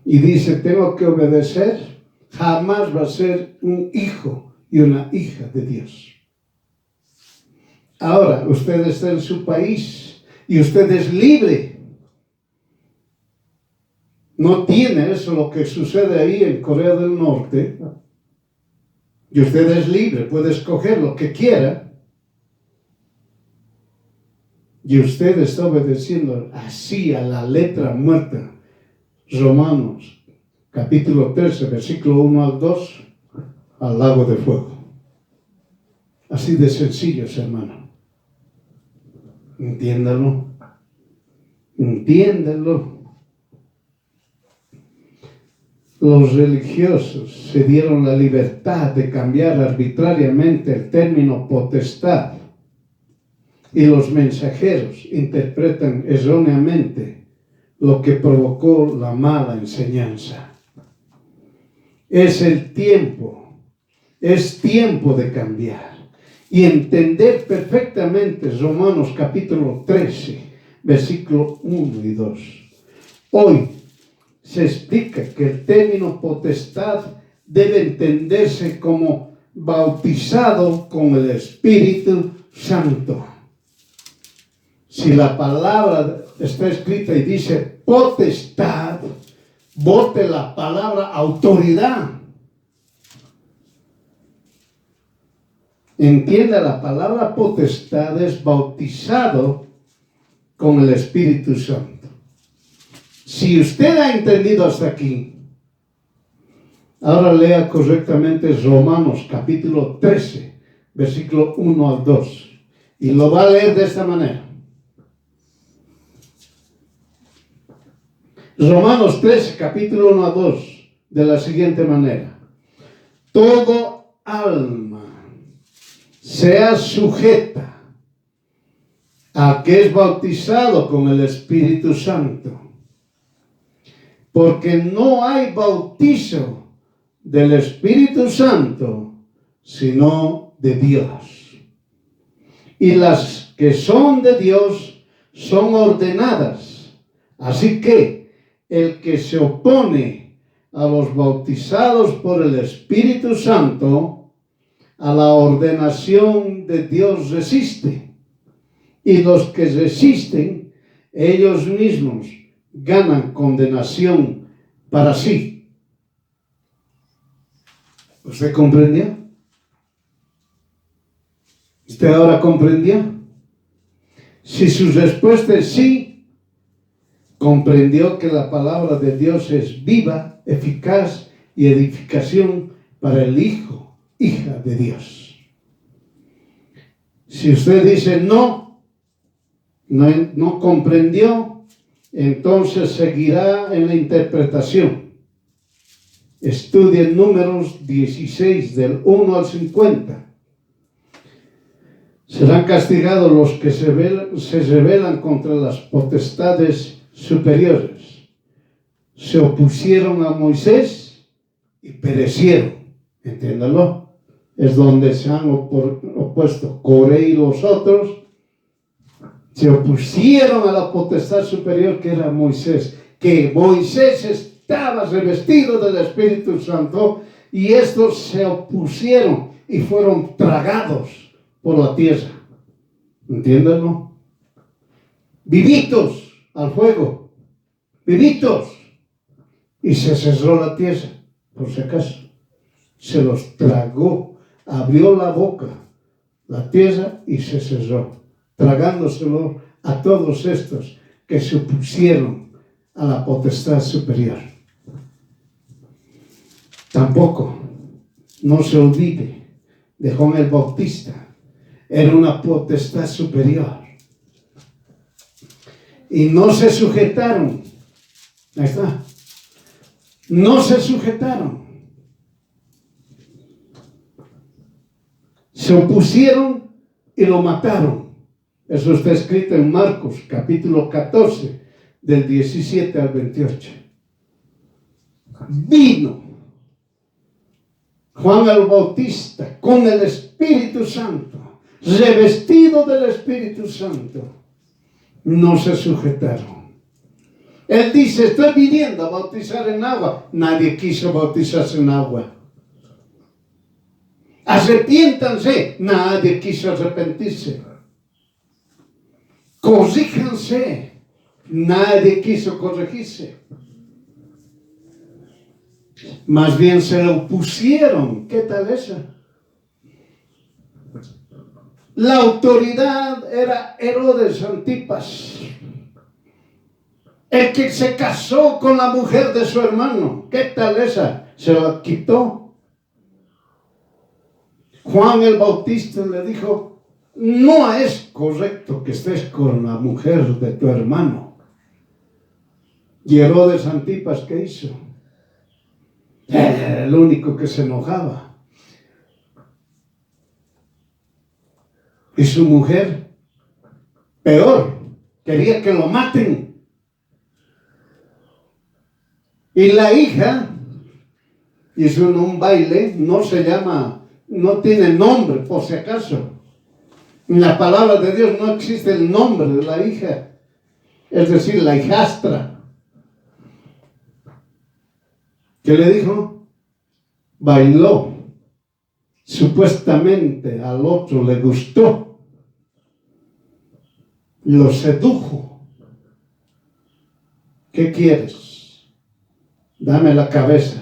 y dice tengo que obedecer, jamás va a ser un hijo y una hija de Dios. Ahora, usted está en su país y usted es libre. No tiene eso lo que sucede ahí en Corea del Norte. Y usted es libre, puede escoger lo que quiera. Y usted está obedeciendo así a la letra muerta. Romanos, capítulo 13, versículo 1 al 2, al lago de fuego. Así de sencillos, hermano. Entiéndalo. Entiéndalo. Los religiosos se dieron la libertad de cambiar arbitrariamente el término potestad y los mensajeros interpretan erróneamente lo que provocó la mala enseñanza. Es tiempo de cambiar y entender perfectamente Romanos capítulo 13, versículo 1 y 2. Hoy se explica que el término potestad debe entenderse como bautizado con el Espíritu Santo. Si la palabra está escrita y dice potestad, bote la palabra autoridad. Entienda, la palabra potestad es bautizado con el Espíritu Santo. Si usted ha entendido hasta aquí, ahora lea correctamente Romanos capítulo 13, versículo 1 al 2. Y lo va a leer de esta manera. Romanos 13, capítulo 1 a 2. de la siguiente manera: todo alma sea sujeta al que es bautizado con el Espíritu Santo, porque no hay bautizo del Espíritu Santo sino de Dios. Y las que son de Dios son ordenadas. Así que el que se opone a los bautizados por el Espíritu Santo, a la ordenación de Dios resiste. Y los que resisten, ellos mismos ganan condenación para sí. ¿Usted comprendió? ¿Usted ahora comprendió? Si su respuesta es sí, comprendió que la palabra de Dios es viva, eficaz y edificación para el hijo, hija de Dios. Si usted dice no comprendió, entonces seguirá en la interpretación. Estudie Números 16 del 1 al 50. Serán castigados los que se rebelan contra las potestades superiores. Se opusieron a Moisés y perecieron. Entiéndalo. Es donde se han opuesto Coré y los otros. Se opusieron a la potestad superior que era Moisés. Que Moisés estaba revestido del Espíritu Santo y estos se opusieron y fueron tragados por la tierra. ¿Entiéndanlo? Vivitos al fuego. Vivitos. Y se cerró la tierra, por si acaso. Se los tragó. Abrió la boca, la tierra, y se cerró, tragándoselo a todos estos que se opusieron a la potestad superior. Tampoco, no se olvide de Juan el Bautista. Era una potestad superior. Y no se sujetaron. Ahí está. No se sujetaron. Se opusieron y lo mataron. Eso está escrito en Marcos, capítulo 14, del 17 al 28. Vino Juan el Bautista con el Espíritu Santo, revestido del Espíritu Santo. No se sujetaron. Él dice: estoy viniendo a bautizar en agua. Nadie quiso bautizarse en agua. Arrepiéntanse. Nadie quiso arrepentirse. Corríjanse. Nadie quiso corregirse. Más bien se le opusieron. ¿Qué tal eso? La autoridad era Herodes Antipas, el que se casó con la mujer de su hermano. ¿Qué tal esa? Se la quitó. Juan el Bautista le dijo: no es correcto que estés con la mujer de tu hermano. Y Herodes Antipas, ¿qué hizo? Era el único que se enojaba. Y su mujer, peor, quería que lo maten. Y la hija hizo un baile, no tiene nombre, por si acaso. En la palabra de Dios no existe el nombre de la hija, es decir, la hijastra. ¿Qué le dijo? Bailó. Supuestamente al otro le gustó. Lo sedujo. ¿Qué quieres? Dame la cabeza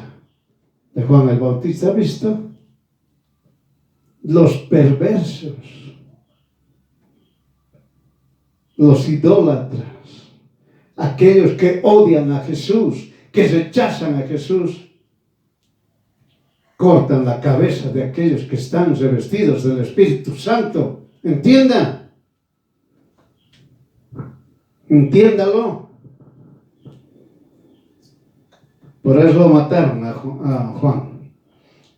de Juan el Bautista. ¿Has visto? Los perversos, los idólatras, aquellos que odian a Jesús, que rechazan a Jesús, cortan la cabeza de aquellos que están revestidos del Espíritu Santo. ¿Entiendan? Entiéndalo. Por eso lo mataron a Juan.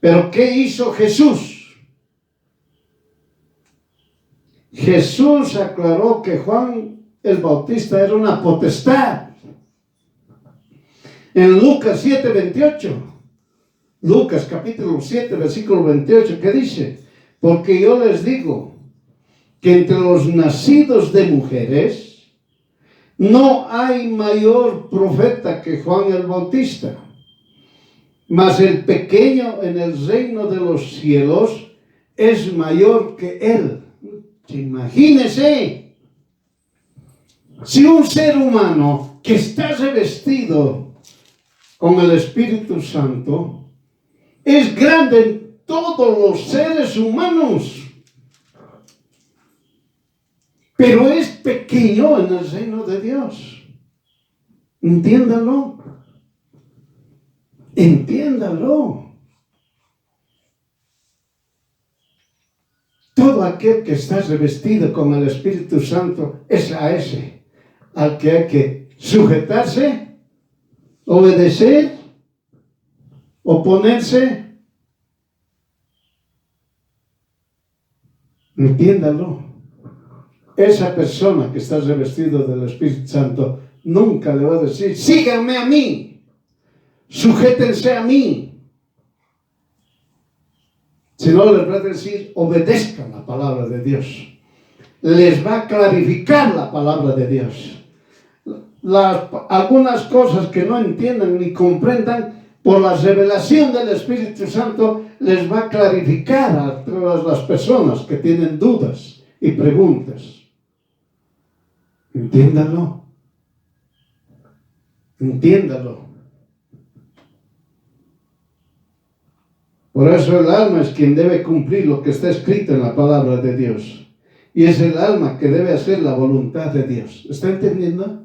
Pero ¿qué hizo Jesús? Jesús aclaró que Juan el Bautista era una potestad. En Lucas 7:28, Lucas capítulo 7, versículo 28, ¿qué dice? Porque yo les digo que entre los nacidos de mujeres no hay mayor profeta que Juan el Bautista, mas el pequeño en el reino de los cielos es mayor que él. Imagínese, si un ser humano que está revestido con el Espíritu Santo es grande en todos los seres humanos, pero es pequeño en el reino de Dios. Entiéndalo. Entiéndalo. Todo aquel que está revestido con el Espíritu Santo es a ese al que hay que sujetarse, obedecer, oponerse. Entiéndalo. Esa persona que está revestido del Espíritu Santo nunca le va a decir, síganme a mí, sujétense a mí. Sino les va a decir, obedezcan la palabra de Dios. Les va a clarificar la palabra de Dios. Algunas cosas que no entiendan ni comprendan, por la revelación del Espíritu Santo, les va a clarificar a todas las personas que tienen dudas y preguntas. Entiéndalo. Entiéndalo. Por eso el alma es quien debe cumplir lo que está escrito en la palabra de Dios. Y es el alma que debe hacer la voluntad de Dios. ¿Está entendiendo?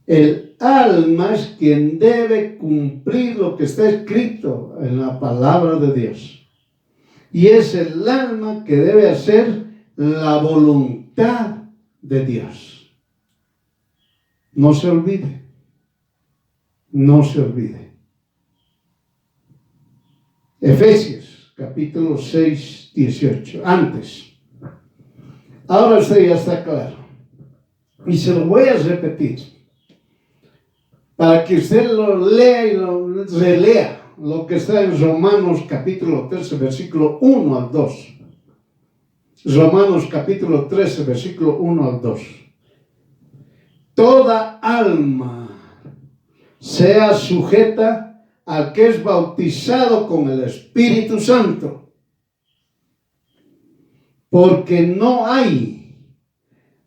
El alma es quien debe cumplir lo que está escrito en la palabra de Dios. Y es el alma que debe hacer la voluntad de Dios. No se olvide. No se olvide. Efesios, capítulo 6, 18. Antes. Ahora usted ya está claro. Y se lo voy a repetir. Para que usted lo lea y lo relea. Lo que está en Romanos, capítulo 13, versículo 1 al 2. Romanos, capítulo 13, versículo 1 al 2. Toda alma sea sujeta al que es bautizado con el Espíritu Santo, porque no hay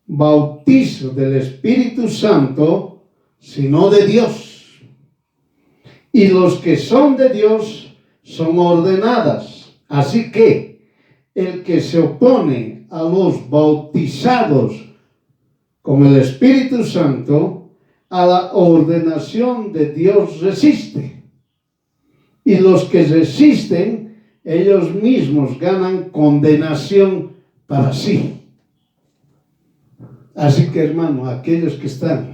bautizo del Espíritu Santo sino de Dios, y los que son de Dios son ordenadas. Así que el que se opone a los bautizados con el Espíritu Santo, a la ordenación de Dios resiste. Y los que resisten, ellos mismos ganan condenación para sí. Así que, hermano, aquellos que están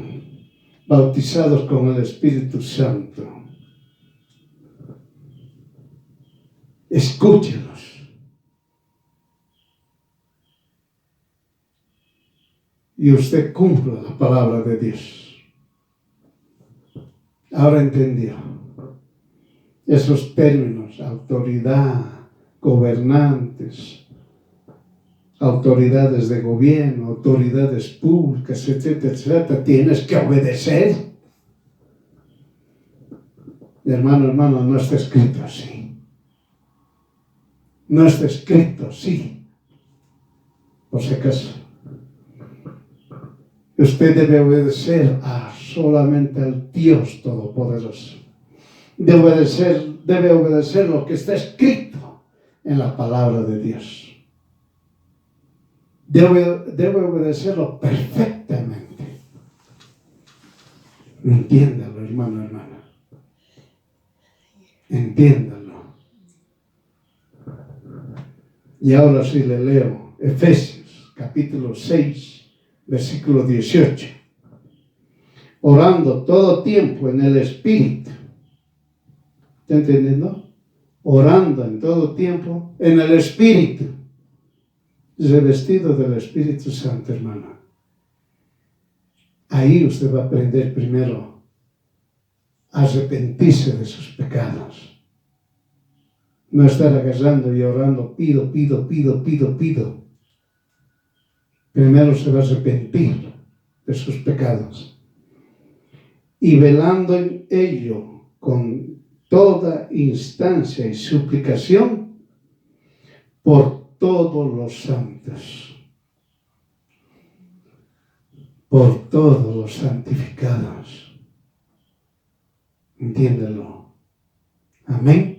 bautizados con el Espíritu Santo, escúchenlos. Y usted cumpla la palabra de Dios. Ahora entendió. Esos términos, autoridad, gobernantes, autoridades de gobierno, autoridades públicas, etcétera, etcétera, tienes que obedecer. Hermano, no está escrito así. No está escrito así. Por si acaso. Usted debe obedecer solamente al Dios Todopoderoso. Debe obedecer lo que está escrito en la palabra de Dios. Debe obedecerlo perfectamente. Entiéndalo, hermana. Entiéndalo. Y ahora sí le leo Efesios, capítulo 6, versículo 18. orando todo tiempo en el Espíritu. ¿Está entendiendo? Orando en todo tiempo en el Espíritu. Revestido del Espíritu Santo, hermano. Ahí usted va a aprender primero a arrepentirse de sus pecados. No estar agarrando y orando, pido. Primero se va a arrepentir de sus pecados. Y velando en ello con toda instancia y suplicación por todos los santos, por todos los santificados. Entiéndelo. Amén.